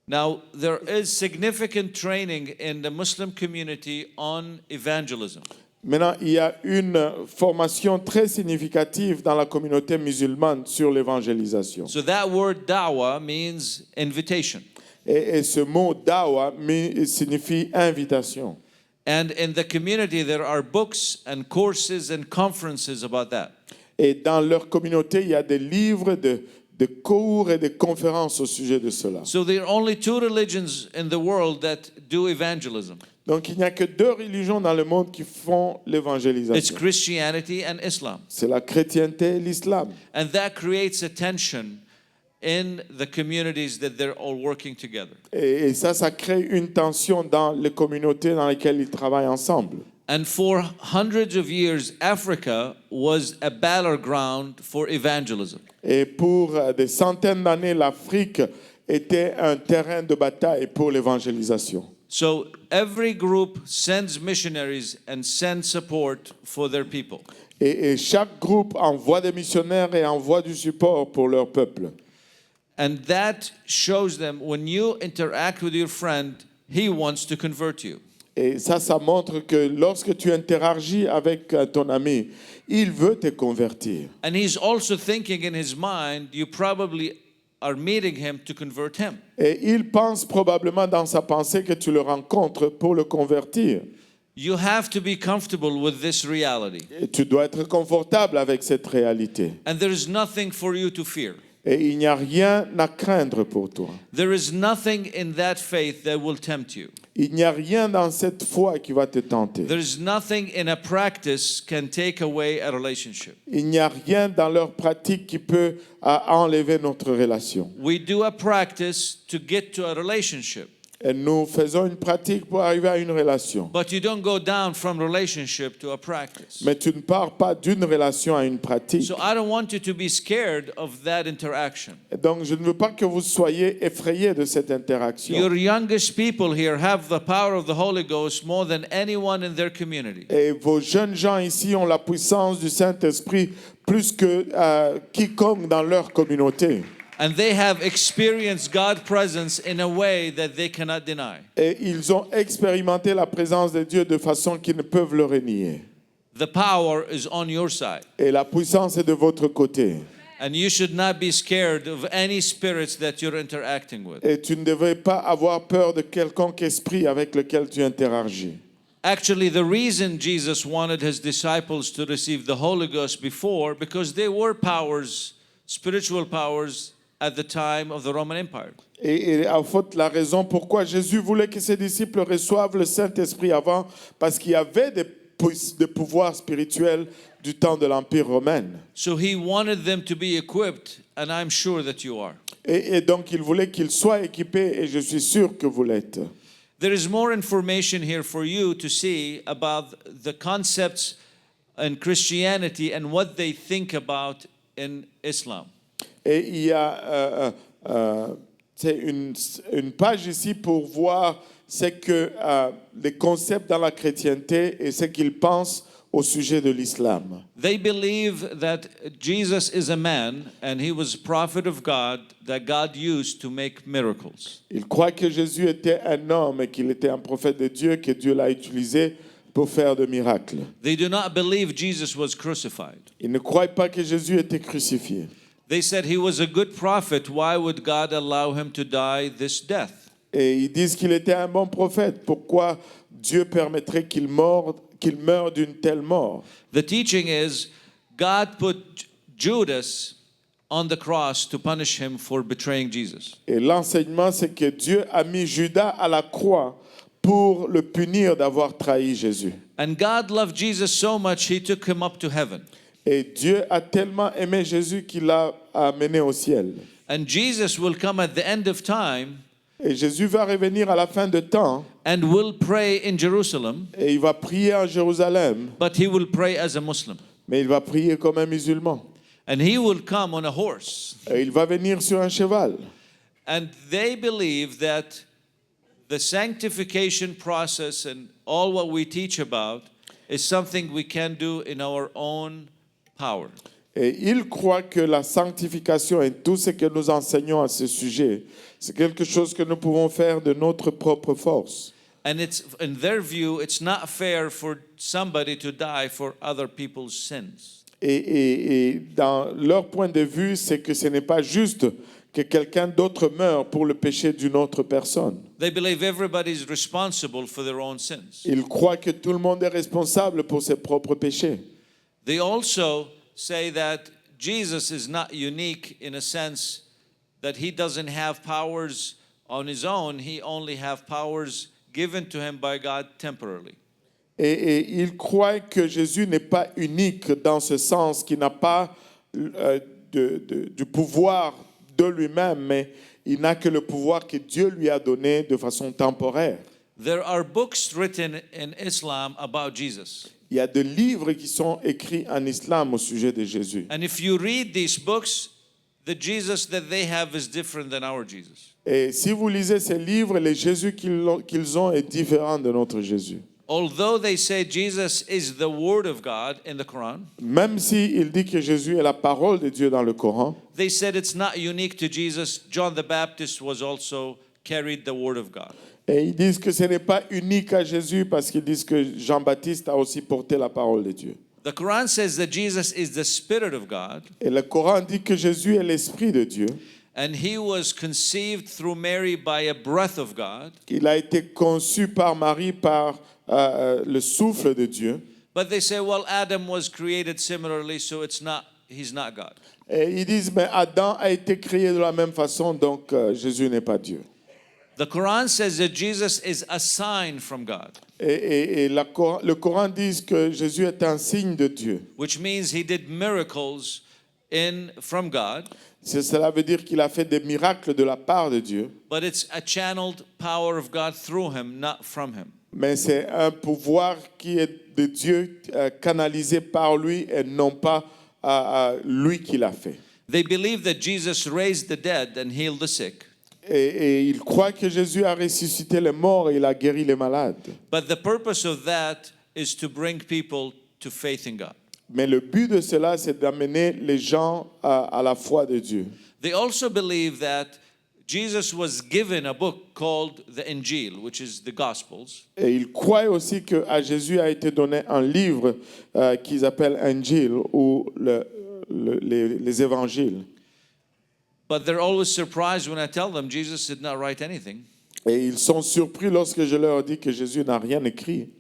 Now, there is significant training in the Muslim community on evangelism. Maintenant, il y a une formation très significative dans la communauté musulmane sur l'évangélisation. So that word da'wah means invitation. Et ce mot dawa signifie invitation. And in the community, there are books and courses and conferences about that. Et dans leur communauté, il y a des livres, de cours et de conférences au sujet de cela. So there are only two religions in the world that do evangelism. Donc il n'y a que deux religions dans le monde qui font It's l'évangélisation. Christianity and Islam. C'est la chrétienté et l'islam. And that creates a tension in the communities that they're all working together. Et ça crée une tension dans les communautés dans lesquelles ils travaillent ensemble. And for hundreds of years, Africa was a battleground for evangelism. Et pour des centaines d'années, l'Afrique était un terrain de bataille pour l'évangélisation. So every group sends missionaries and sends support for their people. Et chaque groupe envoie des missionnaires et envoie du support pour leur peuple. And that shows them when you interact with your friend, he wants to convert you. Et ça montre que lorsque tu interagis avec ton ami, il veut te convertir. And he's also thinking in his mind, you probably are meeting him to convert him. Et il pense probablement dans sa pensée que tu le rencontres pour le convertir. You have to be comfortable with this reality. Et tu dois être confortable avec cette réalité. And there is nothing for you to fear. Et il n'y a rien à craindre pour toi. There is nothing in that faith that will tempt you. Il n'y a rien dans cette foi qui va te tenter. There is nothing in a practice can take away a relationship. Il n'y a rien dans leur pratique qui peut enlever notre relation. We do a practice to get to a relationship. Et nous faisons une pratique pour arriver à une relation. But you don't go down from relationship to a practice. Mais tu ne pars pas d'une relation à une pratique. So I don't want you to be scared of that interaction. Et donc, je ne veux pas que vous soyez effrayés de cette interaction. Your youngest people here have the power of the Holy Ghost more than anyone in their community. Et vos jeunes gens ici ont la puissance du Saint-Esprit plus que quiconque dans leur communauté. And they have experienced God's presence in a way that they cannot deny. Et ils ont expérimenté la présence de Dieu de façon qu'ils ne peuvent le renier. The power is on your side. Et la puissance est de votre côté. And you should not be scared of any spirits that you're interacting with. Et tu ne devrais pas avoir peur de quelconque esprit avec lequel tu interagis. Actually, the reason Jesus wanted his disciples to receive the Holy Ghost before, because they were powers, spiritual powers, at the time of the Roman Empire. Et en fait, la raison pourquoi Jésus voulait que ses disciples reçoivent le Saint-Esprit avant, parce qu'il y avait des pouvoirs spirituels du temps de l'Empire romain. So he wanted them to be equipped, and I'm sure that you are. Et donc, il voulait qu'ils soient équipés, et je suis sûr que vous l'êtes. There is more information here for you to see about the concepts in Christianity and what they think about in Islam. Et il y a une page ici pour voir ce que les concepts dans la chrétienté et ce qu'ils pensent au sujet de l'islam. They believe that Jesus is a man and he was a prophet of God that God used to make miracles. Ils croient que Jésus était un homme et qu'il était un prophète de Dieu, que Dieu l'a utilisé pour faire des miracles. They do not believe Jesus was crucified. Ils ne croient pas que Jésus était crucifié. They said he was a good prophet. Why would God allow him to die this death? Et ils disent qu'il était un bon prophète. Pourquoi Dieu permettrait qu'il meure d'une telle mort? The teaching is God put Judas on the cross to punish him for betraying Jesus. Et l'enseignement, c'est que Dieu a mis Judas à la croix pour le punir d'avoir trahi Jésus. And God loved Jesus so much, he took him up to heaven. Et Dieu a tellement aimé Jésus qu'il l'a amené au ciel. And Jesus will come at the end of time Et Jésus va revenir à la fin de temps and will pray in Jerusalem, et il va prier en Jérusalem, but he will pray as a Muslim. mais il va prier comme un musulman. And he will come on a horse. Et il va venir sur un cheval. And they believe that the sanctification process and all what we teach about is something we can do in our own power. Et il croit que la sanctification et tout ce que nous enseignons à ce sujet, c'est quelque chose que nous pouvons faire de notre propre force. And it's in their view, it's not fair for somebody to die for other people's sins. Et dans leur point de vue, c'est que ce n'est pas juste que quelqu'un d'autre meure pour le péché d'une autre personne. They believe everybody's responsible for their own sins. Ils croient que tout le monde est responsable pour ses propres péchés. They also say that Jesus is not unique in a sense that he doesn't have powers on his own. He only have powers given to him by God temporarily. Et ils croient que Jésus n'est pas unique dans ce sens, qu'il n'a pas du pouvoir de lui-même, mais il n'a que le pouvoir que Dieu lui a donné de façon temporaire. There are books written in Islam about Jesus. Il y a des livres qui sont écrits en islam au sujet de Jésus. And if you read these books, the Jesus that they have is different than our Jesus. Et si vous lisez ces livres, le Jésus qu'ils ont est différent de notre Jésus. Although they say Jesus is the Word of God in the Quran, Même s'il dit que Jésus est la parole de Dieu dans le Coran, they said it's not unique to Jesus. John the Baptist was also carried the Word of God. et ils disent que ce n'est pas unique à Jésus parce qu'ils disent que Jean-Baptiste a aussi porté la parole de Dieu. The Quran says that Jesus is the Spirit of God, Et le Coran dit que Jésus est l'Esprit de Dieu. and he was conceived through Mary by a breath of God. Il a été conçu par Marie par le souffle de Dieu. But they say, well, Adam was created similarly, so he's not God. Et ils disent, mais Adam a été créé de la même façon, donc Jésus n'est pas Dieu. The Quran says that Jesus is a sign from God, Et le Coran dit que Jésus est un signe de Dieu. which means he did miracles from God, Cela veut dire qu'il a fait des miracles de la part de Dieu, but it's a channeled power of God through him, not from him. mais c'est un pouvoir qui est de Dieu canalisé par lui et non pas lui qui l'a fait. They believe that Jesus raised the dead and healed the sick. Et il croit que Jésus a ressuscité les morts et il a guéri les malades. But the purpose of that is to bring people to faith in God. Mais le but de cela, c'est d'amener les gens à la foi de Dieu. They also believe that Jesus was given a book called the Injil, which is the Gospels. Et ils croient aussi qu'à Jésus a été donné un livre qu'ils appellent Injil ou les évangiles. But they're always surprised when I tell them Jesus did not write anything. Et ils sont surpris lorsque je leur dis que Jésus n'a rien écrit.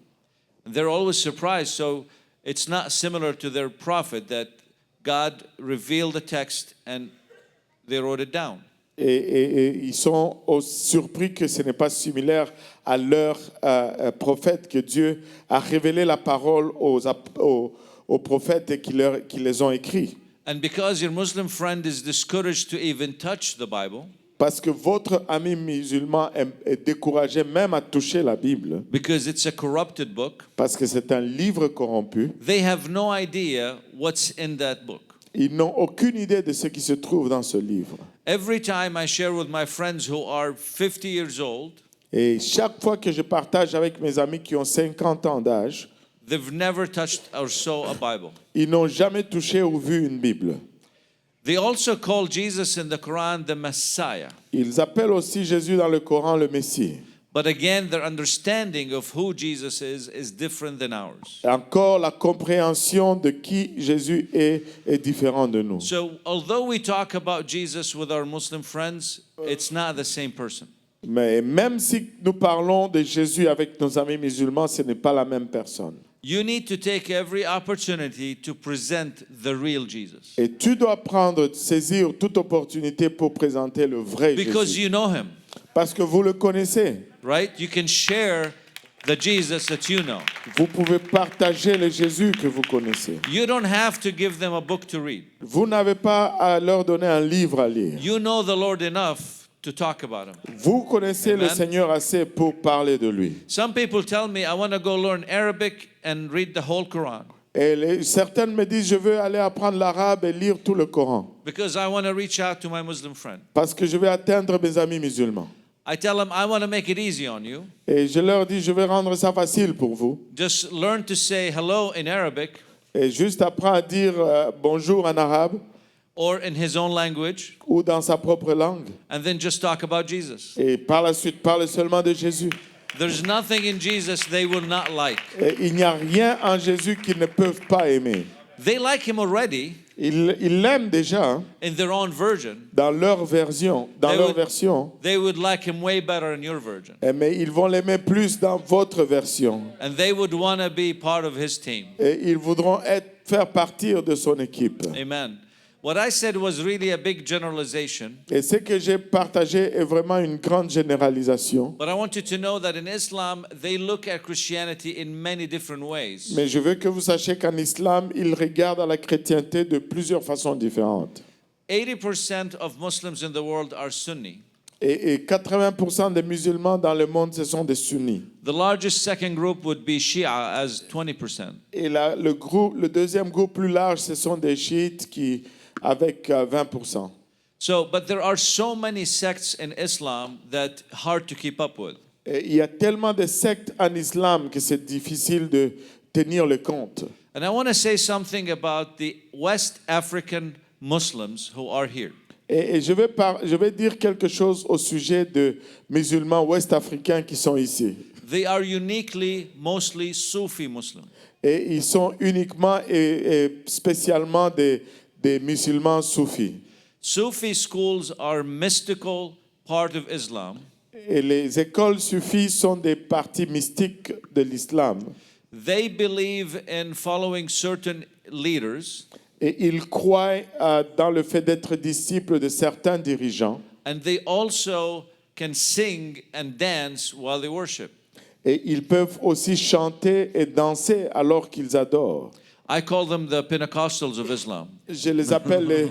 They're always surprised. So it's not similar to their prophet that God revealed the text and they wrote it down. Et ils sont surpris que ce n'est pas similaire à leur prophète, que Dieu a révélé la parole aux prophètes et qui les ont écrits. And because your Muslim friend is discouraged to even touch the Bible, Parce que votre ami musulman est découragé même à toucher la Bible, because it's a corrupted book, parce que c'est un livre corrompu, they have no idea what's in that book. ils n'ont aucune idée de ce qui se trouve dans ce livre. Every time I share with my friends who are 50 years old, Et chaque fois que je partage avec mes amis qui ont 50 ans d'âge, they've never touched or saw a Bible. ils n'ont jamais touché ou vu une Bible. They also call Jesus in the Quran the Messiah. Ils appellent aussi Jésus dans le Coran le Messie. But again, their understanding of who Jesus is different than ours. Et encore, la compréhension de qui Jésus est différente de nous. So, although we talk about Jesus with our Muslim friends, it's not the same person. Mais même si nous parlons de Jésus avec nos amis musulmans, ce n'est pas la même personne. You need to take every opportunity to present the real Jesus. Et tu dois saisir toute opportunité pour présenter le vrai Because Jésus. you know him, Parce que vous le connaissez. right? You can share the Jesus that you know. Vous pouvez partager le Jésus que vous connaissez. You don't have to give them a book to read. Vous n'avez pas à leur donner un livre à lire. You know the Lord enough to talk about him. Vous connaissez Amen. le Seigneur assez pour parler de lui. Some people tell me I want to go learn Arabic and read the whole Quran Et certaines me disent, je veux aller apprendre l'arabe et lire tout le Coran. because I want to reach out to my Muslim friend. Parce que je vais atteindre mes amis musulmans. I tell them I want to make it easy on you. Et je leur dis, je vais rendre ça facile pour vous. Just learn to say hello in Arabic Et juste apprends à dire bonjour en arabe or in his own language ou dans sa propre langue. and then just talk about Jesus. Et par la suite, parle seulement de Jésus. There's nothing in Jesus they will not like. Et il n'y a rien en Jésus qu'ils ne peuvent pas aimer. They like him already Ils l'aiment déjà hein, in their own version. dans leur version, They would like him way better in your version. mais ils vont l'aimer plus dans votre version. And they would want to be part of his team. Et ils voudront faire partie de son équipe. Amen. What I said was really a big generalization. Et ce que j'ai partagé est vraiment une grande généralisation. But I want you to know that in Islam, they look at Christianity in many different ways. Mais je veux que vous sachiez qu'en islam, ils regardent à la chrétienté de plusieurs façons différentes. 80% of Muslims in the world are Sunni. Et 80% des musulmans dans le monde, ce sont des sunnis. The largest second group would be Shia as 20%. Et le deuxième groupe plus large, ce sont des chiites avec 20%. So, but there are so many sects in Islam that hard to keep up with. Et il y a tellement de sectes en islam que c'est difficile de tenir le compte. And I want to say something about the West African Muslims who are here. Et je vais dire quelque chose au sujet de musulmans ouest-africains qui sont ici. They are uniquely, mostly Sufi Muslim. Et ils sont uniquement et spécialement des musulmans soufis. Sufi schools are mystical part of Islam. Et les écoles soufis sont des parties mystiques de l'islam. They believe in following certain leaders. Et ils croient dans le fait d'être disciples de certains dirigeants. And they also can sing and dance while they worship. Et ils peuvent aussi chanter et danser alors qu'ils adorent. I call them the Pentecostals of Islam. Je les appelle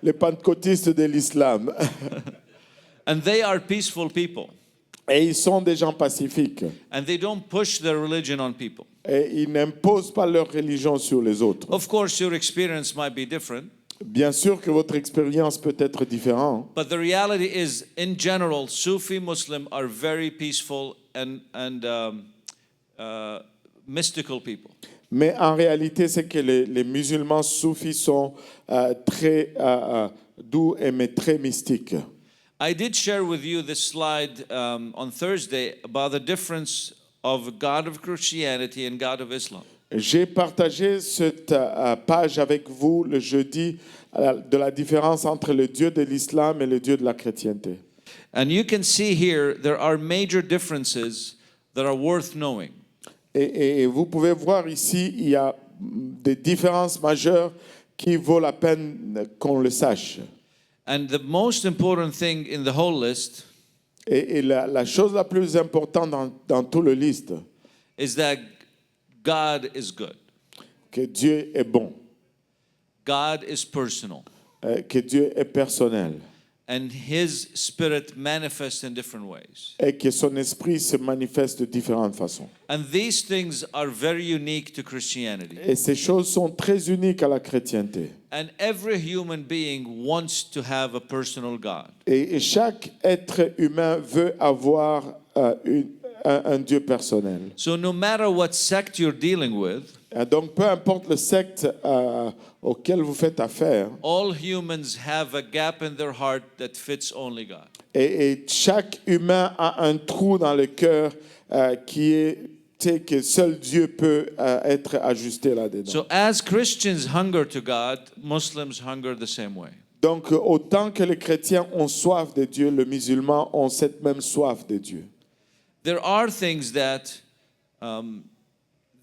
les pentecôtistes de l'islam. And they are peaceful people. Et ils sont des gens pacifiques. And they don't push their religion on people. Et ils n'imposent pas leur religion sur les autres. Of course, your experience might be different. Bien sûr que votre expérience peut être différente. But the reality is, in general, Sufi Muslims are very peaceful and mystical people. Mais en réalité, c'est que les musulmans soufis sont très doux mais très mystiques. I did share with you this slide on Thursday about the difference of God of Christianity and God of Islam. J'ai partagé cette page avec vous le jeudi de la différence entre le Dieu de l'islam et le Dieu de la chrétienté. And you can see here there are major differences that are worth knowing. Et vous pouvez voir ici, il y a des différences majeures qui vaut la peine qu'on le sache. And the most important thing in the whole list Et la chose la plus importante dans tout le liste, is that God is good. que Dieu est bon, God is personal. que Dieu est personnel, And his spirit manifests in different ways. et que son esprit se manifeste de différentes façons. And these things are very unique to Christianity. Et ces choses sont très uniques à la chrétienté. And every human being wants to have a personal God. Et chaque être humain veut avoir un Dieu personnel. So no matter what sect you're dealing with, Donc, peu importe le secte auquel vous faites affaire, all humans have a gap in their heart that fits only God. et chaque humain a un trou dans le cœur qui est que seul Dieu peut être ajusté là-dedans. So as Christians hunger to God, Muslims hunger the same way. Donc, autant que les chrétiens ont soif de Dieu, les musulmans ont cette même soif de Dieu. There are things that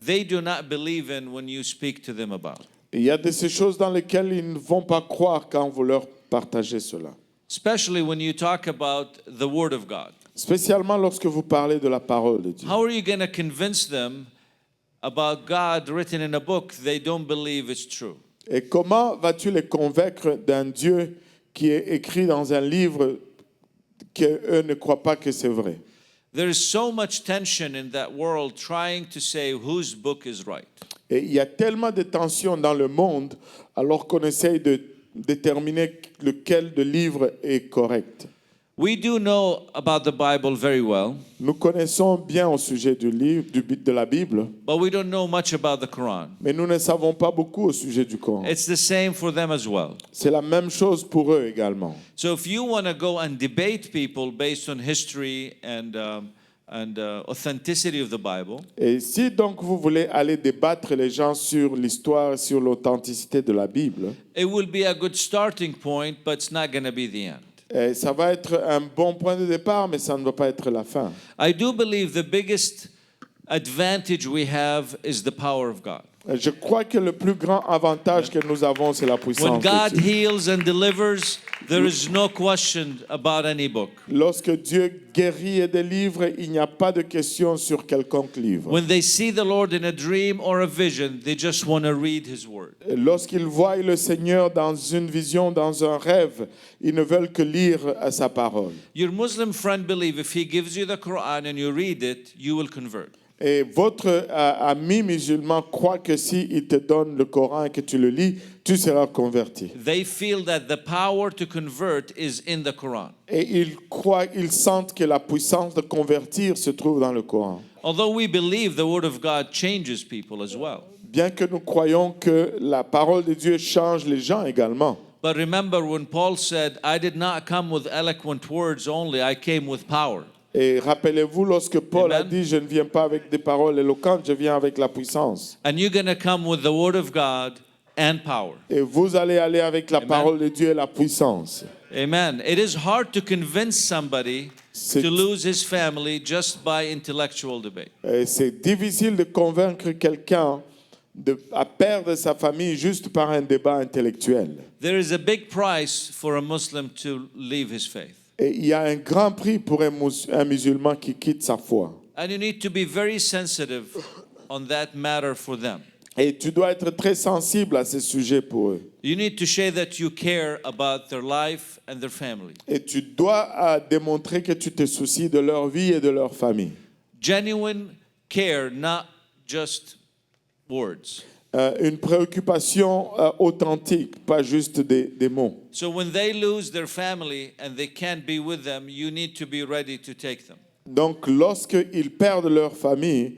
they do not believe in when you speak to them about. Il y a de ces choses dans lesquelles ils ne vont pas croire quand vous leur partagez cela. Especially when you talk about the Word of God. Spécialement lorsque vous parlez de la parole de Dieu. How are you going to convince them about God written in a book they don't believe is true? Et comment vas-tu les convaincre d'un Dieu qui est écrit dans un livre qu'eux ne croient pas que c'est vrai? There is so much tension in that world trying to say whose book is right. Et il y a tellement de tensions dans le monde alors qu'on essaye de déterminer lequel de livres est correct. We do know about the Bible very well, Nous connaissons bien au sujet du livre, de la Bible, but we don't know much about the Quran. mais nous ne savons pas beaucoup au sujet du Coran. It's the same for them as well. C'est la même chose pour eux également. So if you want to go and debate people based on history and and authenticity of the Bible, Et si donc vous voulez aller débattre les gens sur l'histoire, sur l'authenticité de la Bible, it will be a good starting point, but it's not going to be the end. ça va être un bon point de départ, mais ça ne va pas être la fin. I do believe the biggest advantage we have is the power of God. Je crois que le plus grand avantage que nous avons, c'est la When puissance God de Dieu. heals and delivers, there is no question about any book. Lorsque Dieu guérit et délivre, il n'y a pas de question sur quelconque livre. When they see the Lord in a dream or a vision, they just want to read His Word. Lorsqu'ils voient le Seigneur dans une vision, dans un rêve, ils ne veulent que lire sa parole. Your Muslim friend believes if he gives you the Quran and you read it, you will convert. Et votre ami musulman croit que si il te donne le Coran et que tu le lis, tu seras converti. They feel that the power to convert is in the Quran. Et ils sentent que la puissance de convertir se trouve dans le Coran. Although we believe the Word of God changes people as well. Bien que nous croyons que la parole de Dieu change les gens également. But remember when Paul said, I did not come with eloquent words only, I came with power. Et rappelez-vous lorsque Paul a Amen. dit, je ne viens pas avec des paroles éloquentes, je viens avec la puissance. And you're going to come with the Word of God and power. Et vous allez aller avec la Amen. parole de Dieu et la puissance. Amen. It is hard to convince somebody C'est- to lose his family just by intellectual debate. Et c'est difficile de convaincre quelqu'un à perdre sa famille juste par un débat intellectuel. There is a big price for a Muslim to leave his faith. Et il y a un grand prix pour un musulman qui quitte sa foi. And you need to be very sensitive on that matter for them. Et tu dois être très sensible à ces sujets pour eux. You need to show that you care about their life and their family. Et tu dois démontrer que tu te soucies de leur vie et de leur famille. Genuine care, not just words. Une préoccupation authentique, pas juste des mots. So when they lose their family and they can't be with them, you need to be ready to take them. Donc, lorsqu'ils perdent leur famille,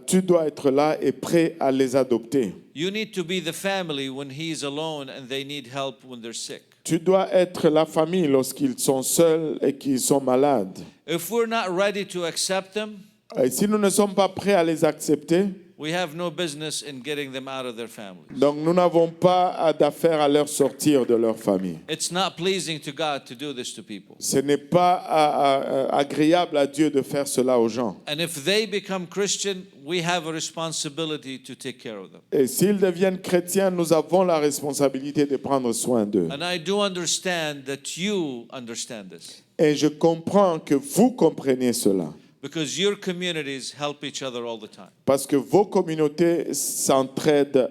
tu dois être là et prêt à les adopter. You need to be the family when he's alone and they need help when they're sick. Tu dois être la famille lorsqu'ils sont seuls et qu'ils sont malades. If we're not ready to accept them, Et si nous ne sommes pas prêts à les accepter, we have no business in getting them out of their families. donc nous n'avons pas d'affaire à leur sortir de leur famille. It's not pleasing to God to do this to people. Ce n'est pas agréable à Dieu de faire cela aux gens. And if they become Christian, we have a responsibility to take care of them. Et s'ils deviennent chrétiens, nous avons la responsabilité de prendre soin d'eux. And I do understand that you understand this Et je comprends que vous compreniez cela. because your communities help each other all the time. Parce que vos communautés s'entraident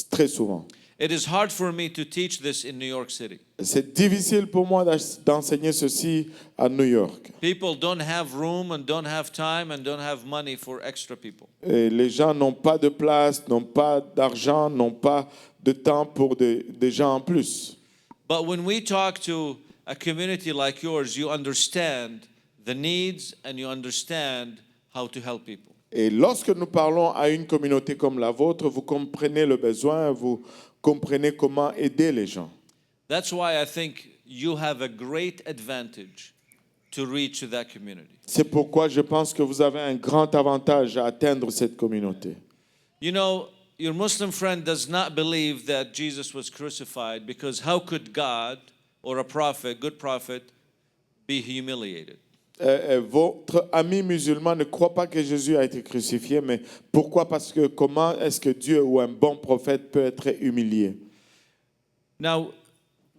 très souvent. It is hard for me to teach this in New York City. C'est difficile pour moi d'enseigner ceci à New York. People don't have room and don't have time and don't have money for extra people. Et les gens n'ont pas de place, n'ont pas d'argent, n'ont pas de temps pour des gens en plus. But when we talk to a community like yours, you understand the needs and you understand how to help people. Et lorsque nous parlons à une communauté comme la vôtre, vous comprenez le besoin, vous comprenez comment aider les gens. That's why I think you have a great advantage to reach to that community. C'est pourquoi je pense que vous avez un grand avantage à atteindre cette communauté. You know, your Muslim friend does not believe that Jesus was crucified because how could God or a prophet, good prophet, be humiliated? Votre ami musulman ne croit pas que Jésus a été crucifié, mais pourquoi? Parce que comment est-ce que Dieu ou un bon prophète peut être humilié? Now,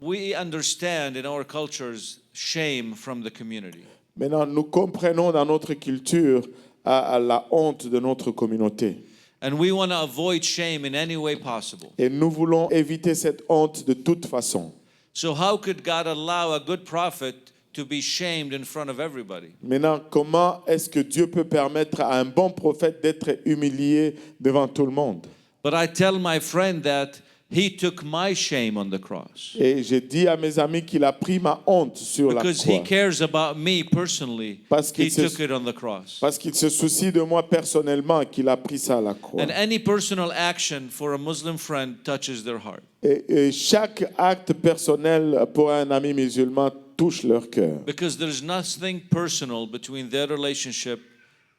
we understand in our cultures shame from the community. Maintenant, nous comprenons dans notre culture à la honte de notre communauté. And we want to avoid shame in any way possible. Et nous voulons éviter cette honte de toute façon. So how could God allow a good prophet to be shamed in front of everybody? Maintenant, comment est-ce que Dieu peut permettre à un bon prophète d'être humilié devant tout le monde? But I tell my friend that he took my shame on the cross. Et j'ai dit à mes amis qu'il a pris ma honte sur la Because he croix. cares about me personally, Parce qu'il he se- took it on the cross. Parce qu'il se soucie de moi personnellement, qu'il a pris ça à la croix. And any personal action for a Muslim friend touches their heart. Et chaque acte personnel pour un ami musulman touche leur cœur. because there's nothing personal between their relationship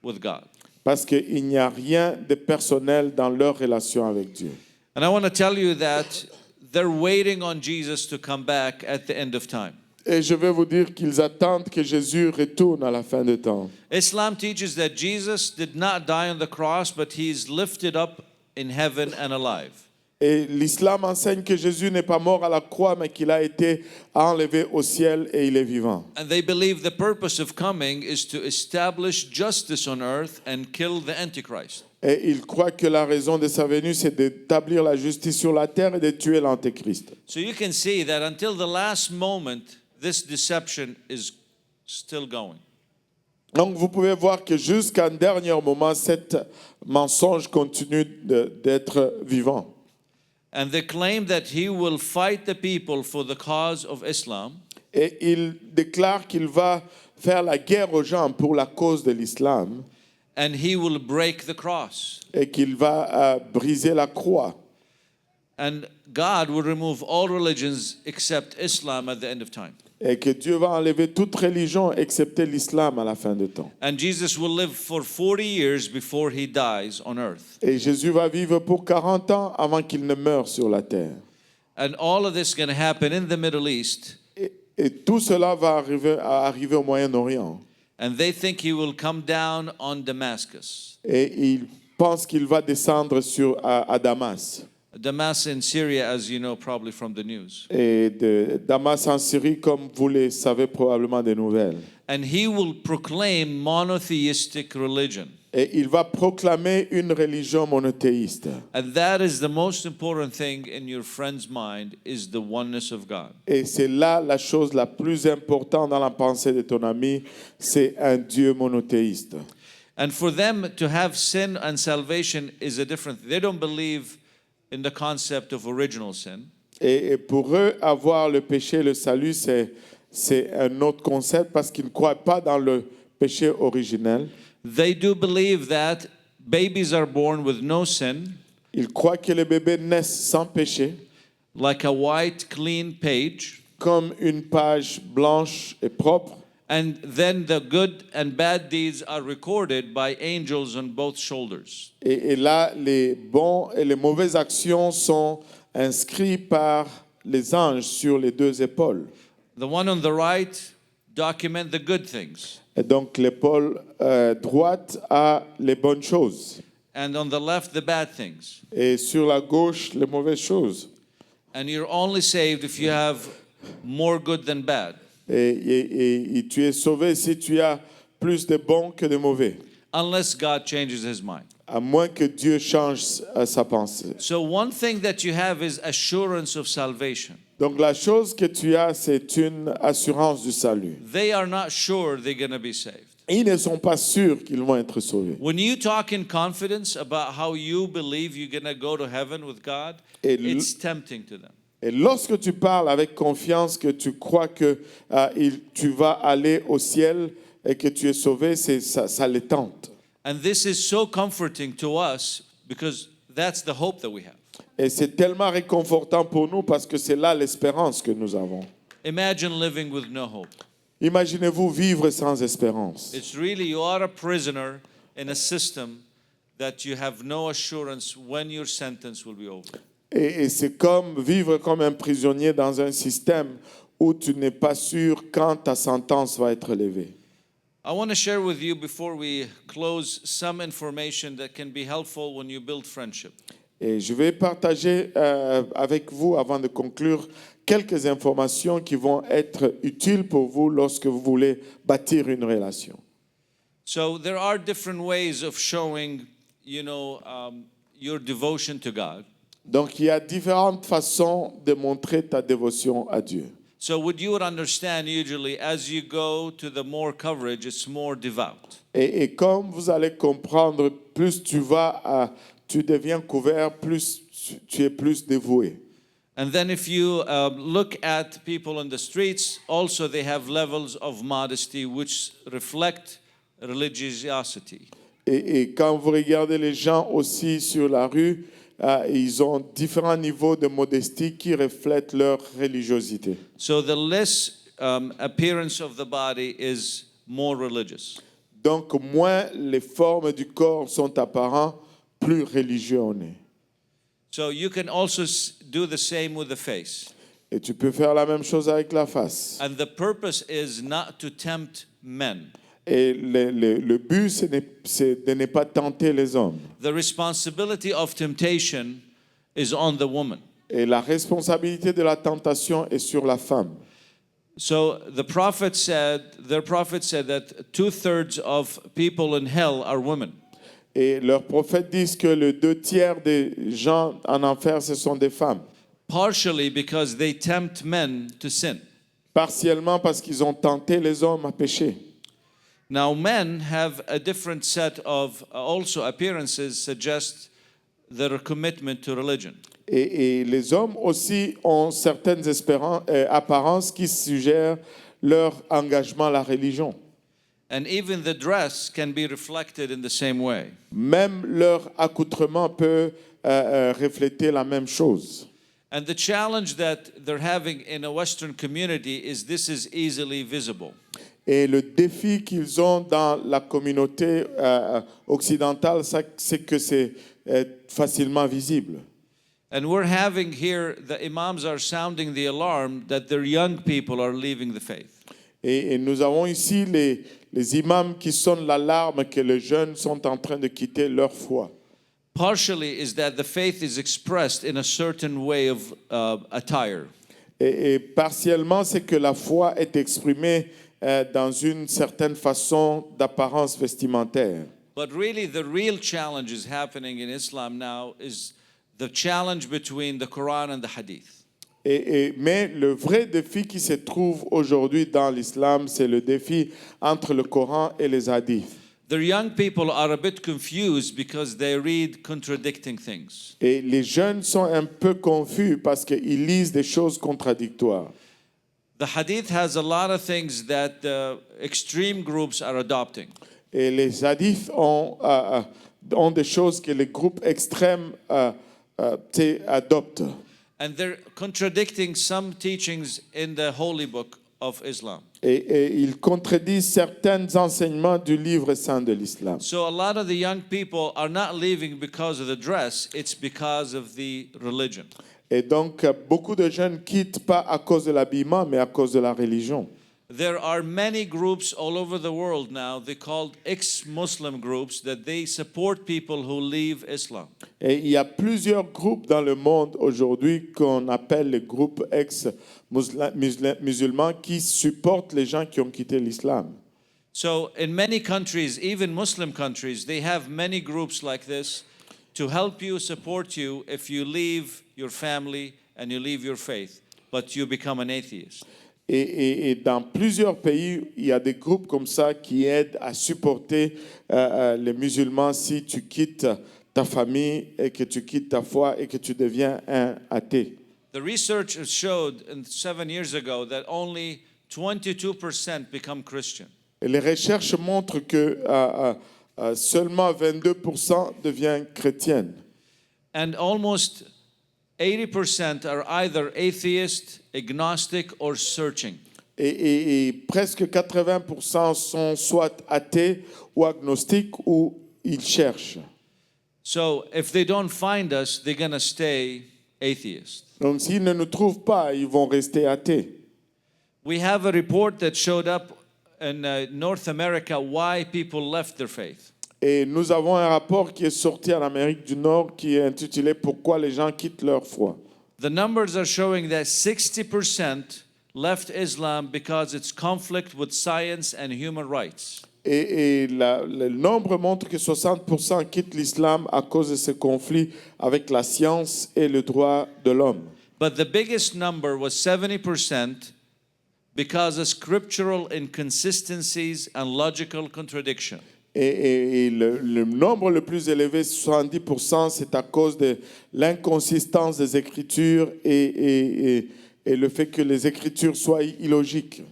with God. Parce qu'il n'y a rien de personnel dans leur relation avec Dieu. And I want to tell you that they're waiting on Jesus to come back at the end of time. Et je vais vous dire qu'ils attendent que Jésus retourne à la fin du temps. Islam teaches that Jesus did not die on the cross, but he's lifted up in heaven and alive. Et l'islam enseigne que Jésus n'est pas mort à la croix, mais qu'il a été enlevé au ciel et il est vivant. And they believe the purpose of coming is to establish justice on earth and kill the Antichrist. Et il croit que la raison de sa venue, c'est d'établir la justice sur la terre et de tuer l'antéchrist. So you can see that until the last moment, this deception is still going. Donc vous pouvez voir que jusqu'à un dernier moment, cet mensonge continue d'être vivant. And they claim that he will fight the people for the cause of Islam. Et il déclare qu'il va faire la guerre aux gens pour la cause de l'islam And he will break the cross. et qu'il va briser la croix. And God will remove all religions except Islam at the end of time. Et que Dieu va enlever toute religion excepté l'islam à la fin du temps. And Jesus will live for 40 years before he dies on earth. Et Jésus va vivre pour 40 ans avant qu'il ne meure sur la terre. And all of this is going to happen in the Middle East. Et tout cela va arriver au Moyen-Orient. And they think he will come down on Damascus. Et il pense qu'il va descendre à Damas. Damas in Syria, as you know probably from the news. Et de Damas en Syrie, comme vous le savez probablement des nouvelles. And he will proclaim monotheistic religion. Et il va proclamer une religion monothéiste. And that is the most important thing in your friend's mind, is the oneness of God. Et c'est là la chose la plus importante dans la pensée de ton ami, c'est un Dieu monothéiste. And for them to have sin and salvation is a different. They don't believe in the concept of original sin. Et pour eux, avoir le péché, le salut, c'est un autre concept parce qu'ils ne croient pas dans le péché originel. They do believe that babies are born with no sin, Ils croient que les bébés naissent sans péché, like a white, clean page, comme une page blanche et propre. and then the good and bad deeds are recorded by angels on both shoulders. Et là, les bons et les mauvaises actions sont inscrits par les anges sur les deux épaules. The one on the right document the good things, Et donc, l'épaule droite a les bonnes choses. and on the left the bad things. Et sur la gauche, les mauvaises choses. And you're only saved if you have more good than bad, Et tu es sauvé si tu as plus de bons que de mauvais. unless God changes his mind. À moins que Dieu change sa pensée. So one thing that you have is assurance of salvation. Donc la chose que tu as, c'est une assurance du salut. They are not sure they're going to be saved. Ils ne sont pas sûrs qu'ils vont être sauvés. When you talk in confidence about how you believe you're going to go to heaven with God, Et it's tempting to them. Et lorsque tu parles avec confiance que tu crois que tu vas aller au ciel et que tu es sauvé, ça les tente. And this is so comforting to us because that's the hope that we have. Et c'est tellement réconfortant pour nous parce que c'est là l'espérance que nous avons. Imagine living with no hope. Imaginez-vous vivre sans espérance. It's really, you are a prisoner in a system that you have no assurance when your sentence will be over. Et c'est comme vivre comme un prisonnier dans un système où tu n'es pas sûr quand ta sentence va être levée. I want to share with you before we close some information that can be helpful when you build friendship. Et je vais partager avec vous, avant de conclure, quelques informations qui vont être utiles pour vous lorsque vous voulez bâtir une relation. So there are different ways of showing, your devotion to God. Donc, il y a différentes façons de montrer ta dévotion à Dieu. So what you would understand usually, as you go to the more coverage, it's more devout. Et comme vous allez comprendre, plus tu deviens couvert, plus tu es plus dévoué. And then if you look at people on the streets, also they have levels of modesty which reflect religiosity. Et quand vous regardez les gens aussi sur la rue, ils ont différents niveaux de modestie qui reflètent leur religiosité. So the less appearance of the body is more religious. Donc, moins les formes du corps sont apparentes, plus religieux on est. So you can also do the same with the face. Et tu peux faire la même chose avec la face. And the purpose is not to tempt men. Et le but, c'est de ne pas tenter les hommes. The responsibility of temptation is on the woman. Et la responsabilité de la tentation est sur la femme. So their prophet said that 2/3 of people in hell are women. Et leurs prophètes disent que les 2 tiers des gens en enfer, ce sont des femmes. Partially because they tempt men to sin. Partiellement parce qu'ils ont tenté les hommes à pécher. Now men have a different set of also appearances suggest their commitment to religion. Et les hommes aussi ont certaines apparences qui suggèrent leur engagement à la religion. And even the dress can be reflected in the same way. Même leur accoutrement peut refléter la même chose. And the challenge that they're having in a Western community is this is easily visible. Et le défi qu'ils ont dans la communauté occidentale, c'est que c'est facilement visible. And we're having here, the imams are sounding the alarm that their young people are leaving the faith. Et nous avons ici les imams qui sonnent l'alarme que les jeunes sont en train de quitter leur foi. Partially is that the faith is expressed in a certain way of attire. Et partiellement, c'est que la foi est exprimée dans une certaine façon d'apparence vestimentaire. But really, the real challenge is happening in Islam now is the challenge between the Quran and the Hadith. Mais le vrai défi qui se trouve aujourd'hui dans l'islam, c'est le défi entre le Coran et les hadiths. The young people are a bit confused because they read contradicting things. Et les jeunes sont un peu confus parce qu'ils lisent des choses contradictoires. The Hadith has a lot of things that the extreme groups are adopting. Et les hadiths ont des choses que les groupes extrêmes adoptent. And they're contradicting some teachings in the holy book of Islam. Et ils contredisent certains enseignements du livre saint de l'islam. So a lot of the young people are not leaving because of the dress, it's because of the religion. Et donc, beaucoup de jeunes quittent pas à cause de l'habillement, mais à cause de la religion. There are many groups all over the world now, they're called ex-Muslim groups, that they support people who leave Islam. Et il y a plusieurs groupes dans le monde aujourd'hui qu'on appelle les groupes ex-musulmans qui supportent les gens qui ont quitté l'islam. So in many countries, even Muslim countries, they have many groups like this to help you, support you if you leave your family and you leave your faith, but you become an atheist. Et dans plusieurs pays, il y a des groupes comme ça qui aident à supporter les musulmans si tu quittes ta famille et que tu quittes ta foi et que tu deviens un athée. The research showed 7 years ago that only 22% become Christian. Et les recherches montrent que seulement 22% deviennent chrétiennes. And almost 80% are either atheist, agnostic, or searching. Et presque 80% sont soit athées ou agnostiques ou ils cherchent. So if they don't find us, they're going to stay atheist. Donc s'ils ne nous trouvent pas, ils vont rester athées. We have a report that showed up in North America why people left their faith. Et nous avons un rapport qui est sorti en Amérique du Nord qui est intitulé « Pourquoi les gens quittent leur foi ». The numbers are showing that 60% left Islam because it's conflict with science and human rights. Et le nombre montre que 60% quittent l'islam à cause de ce conflit avec la science et le droit de l'homme. But the biggest number was 70% because of scriptural inconsistencies and logical contradiction. Et le nombre le plus élevé, 70%, c'est à cause de l'inconsistance des Écritures et le fait que les Écritures soient illogiques.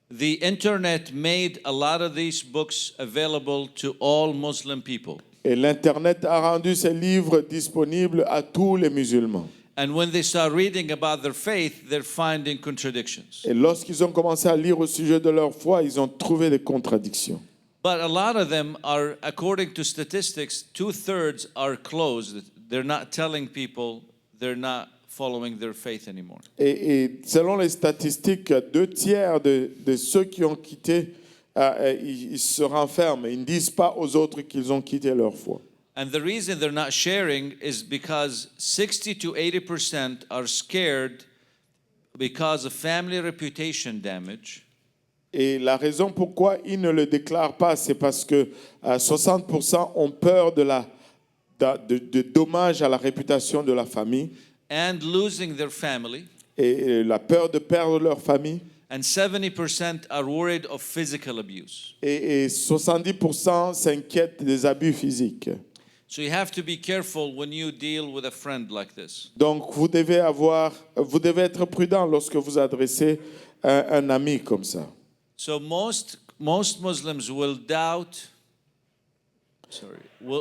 The internet made a lot of these books available to all Muslim people. Et l'Internet a rendu ces livres disponibles à tous les musulmans. And when they start reading about their faith, they're finding contradictions. Et lorsqu'ils ont commencé à lire au sujet de leur foi, ils ont trouvé des contradictions. But a lot of them are, according to statistics, 2/3 are closed. They're not telling people, they're not following their faith anymore. Et selon les statistiques, 2/3 de ceux qui ont quitté, ils se renferment. Ils ne disent pas aux autres qu'ils ont quitté leur foi. And the reason they're not sharing is because 60 to 80% are scared because of family reputation damage. Et la raison pourquoi ils ne le déclarent pas, c'est parce que 60% ont peur de dommages à la réputation de la famille And losing their family. et la peur de perdre leur famille. And 70% are worried of physical abuse. Et 70% s'inquiètent des abus physiques. So you have to be careful when you deal with a friend like this. Donc vous devez être prudent lorsque vous adressez un ami comme ça. So most Muslims will doubt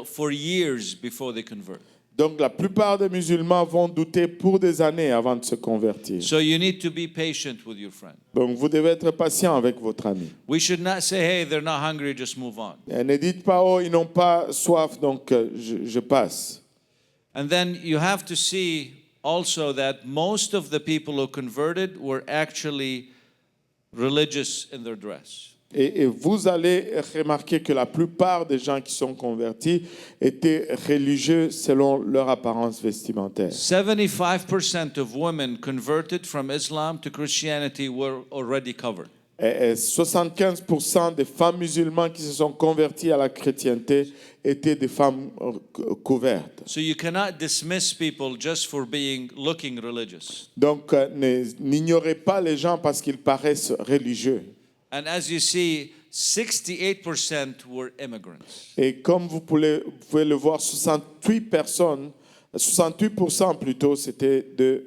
for years before they convert. Donc la plupart des musulmans vont douter pour des années avant de se convertir. So you need to be patient with your friend. Donc vous devez être patient avec votre ami. We should not say, hey, they're not hungry, just move on. Et ne dites pas, oh, ils n'ont pas soif, donc je passe. And then you have to see also that most of the people who converted were actually religious in their dress. Et vous allez remarquer que la plupart des gens qui sont convertis étaient religieux selon leur apparence vestimentaire. 75% of women converted from Islam to Christianity were already covered. Et 75% des femmes musulmanes qui se sont converties à la chrétienté étaient des femmes couvertes. So you cannot dismiss people just for looking religious. Donc n'ignorez pas les gens parce qu'ils paraissent religieux. And as you see, 68% were immigrants. Et comme vous pouvez le voir, 68% plutôt, c'était des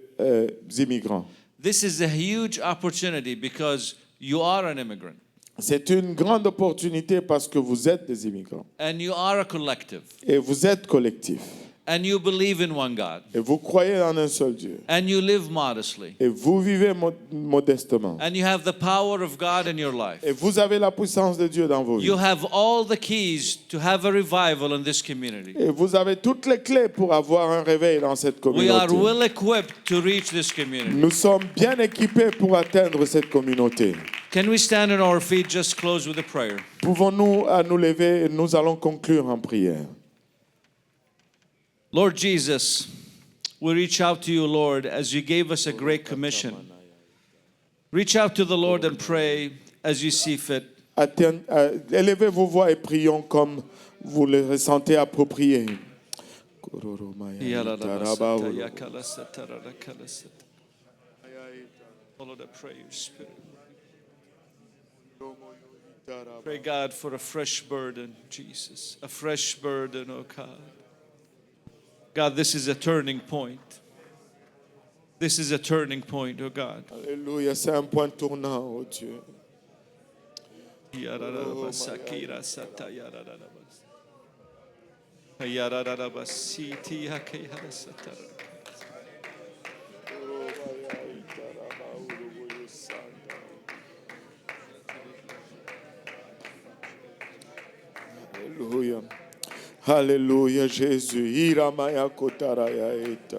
immigrants. This is a huge opportunity because you are an immigrant. C'est une grande opportunité parce que vous êtes des immigrants. And you are a collective. Et vous êtes collectif. And you believe in one God. Et vous croyez en un seul Dieu. And you live modestly. Et vous vivez modestement. And you have the power of God in your life. Et vous avez la puissance de Dieu dans vos vies. You have all the keys to have a revival in this community. Et vous avez toutes les clés pour avoir un réveil dans cette We are communauté. well equipped to reach this community. Nous sommes bien équipés pour atteindre cette communauté. Can we stand on our feet, just close with a prayer? Pouvons-nous nous lever et nous allons conclure en prière. Lord Jesus, we reach out to you, Lord, as you gave us a great commission. Reach out to the Lord and pray as you see fit. Élevez vos voix et prions comme vous le ressentez approprié. Follow the prayer, Spirit. Pray, God, for a fresh burden, Jesus. A fresh burden, oh God. God, this is a turning point. This is a turning point, oh God. Alléluia, c'est un point tournant, oh Dieu. Alléluia. Alléluia, Jésus. Iramaya kotaraya eta.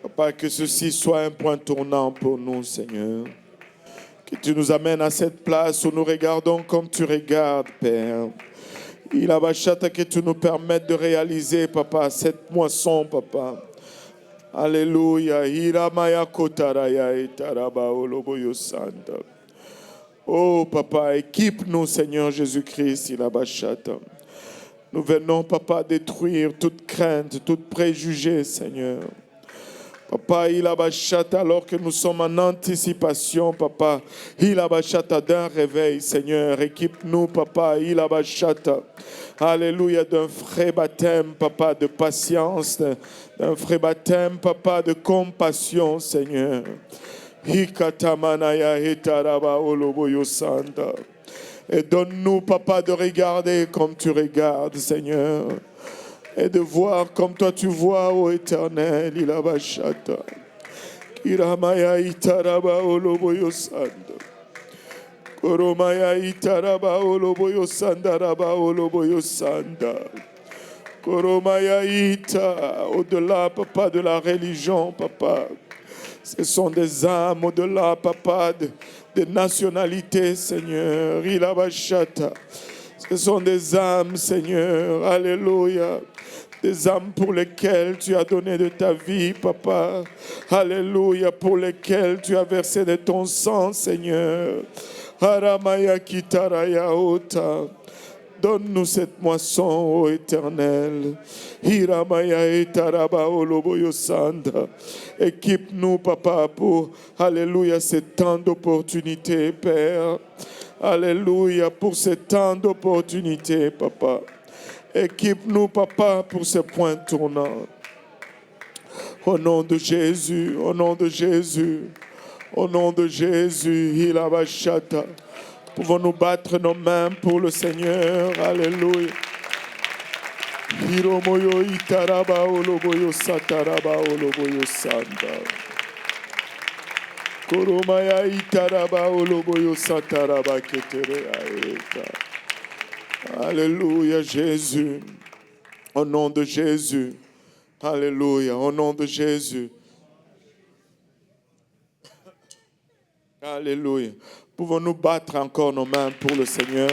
Papa, que ceci soit un point tournant pour nous, Seigneur. Que tu nous amènes à cette place où nous regardons comme tu regardes, Père. Il a bachata que tu nous permettes de réaliser, Papa, cette moisson, Papa. Alléluia. Iramaya kotaraya eta raba oloboyo santa. Oh, Papa, équipe-nous, Seigneur Jésus-Christ, il a bachata. Nous venons, Papa, détruire toute crainte, tout préjugé, Seigneur. Papa, il a bachata alors que nous sommes en anticipation, Papa. Il a bachata d'un réveil, Seigneur. Équipe-nous, Papa, il a bachata. Alléluia, d'un vrai baptême, Papa, de patience, d'un vrai baptême, Papa, de compassion, Seigneur. Hikatamanaya hitaraba oloboyo santa. Et donne-nous, Papa, de regarder comme tu regardes, Seigneur. et de voir comme toi tu vois, ô Éternel. Il a bachata. Kiramaya itaraba oloboyo sanda. Koromaya itaraba oloboyo sanda raba oloboyo sanda. Koromaya ita, au-delà, papa, de la religion, papa. Ce sont des âmes au-delà, papa, de nationalités, Seigneur. Ilabashata. Ce sont des âmes, Seigneur. Alléluia. Des âmes pour lesquelles tu as donné de ta vie, papa. Alléluia. Pour lesquelles tu as versé de ton sang, Seigneur. Haramaya kitaraya ota. Donne-nous cette moisson, ô Éternel. Hiramaya etaraba oloboyo sanda. Équipe-nous, papa, pour, alléluia, ces temps d'opportunité, Père. Alléluia, pour ces temps d'opportunité, papa. Équipe-nous, papa, pour ce point tournant. Au nom de Jésus, au nom de Jésus, au nom de Jésus, Hilabashata. Pouvons-nous battre nos mains pour le Seigneur. Alléluia. Hiromoyo itaraba oloboyo sataraba oloboyo sanda. Koromaya itaraba oloboyo sataraba ketere aeta. Alléluia, Jésus. Au nom de Jésus. Alléluia, au nom de Jésus. Alléluia. Pouvons-nous battre encore nos mains pour le Seigneur?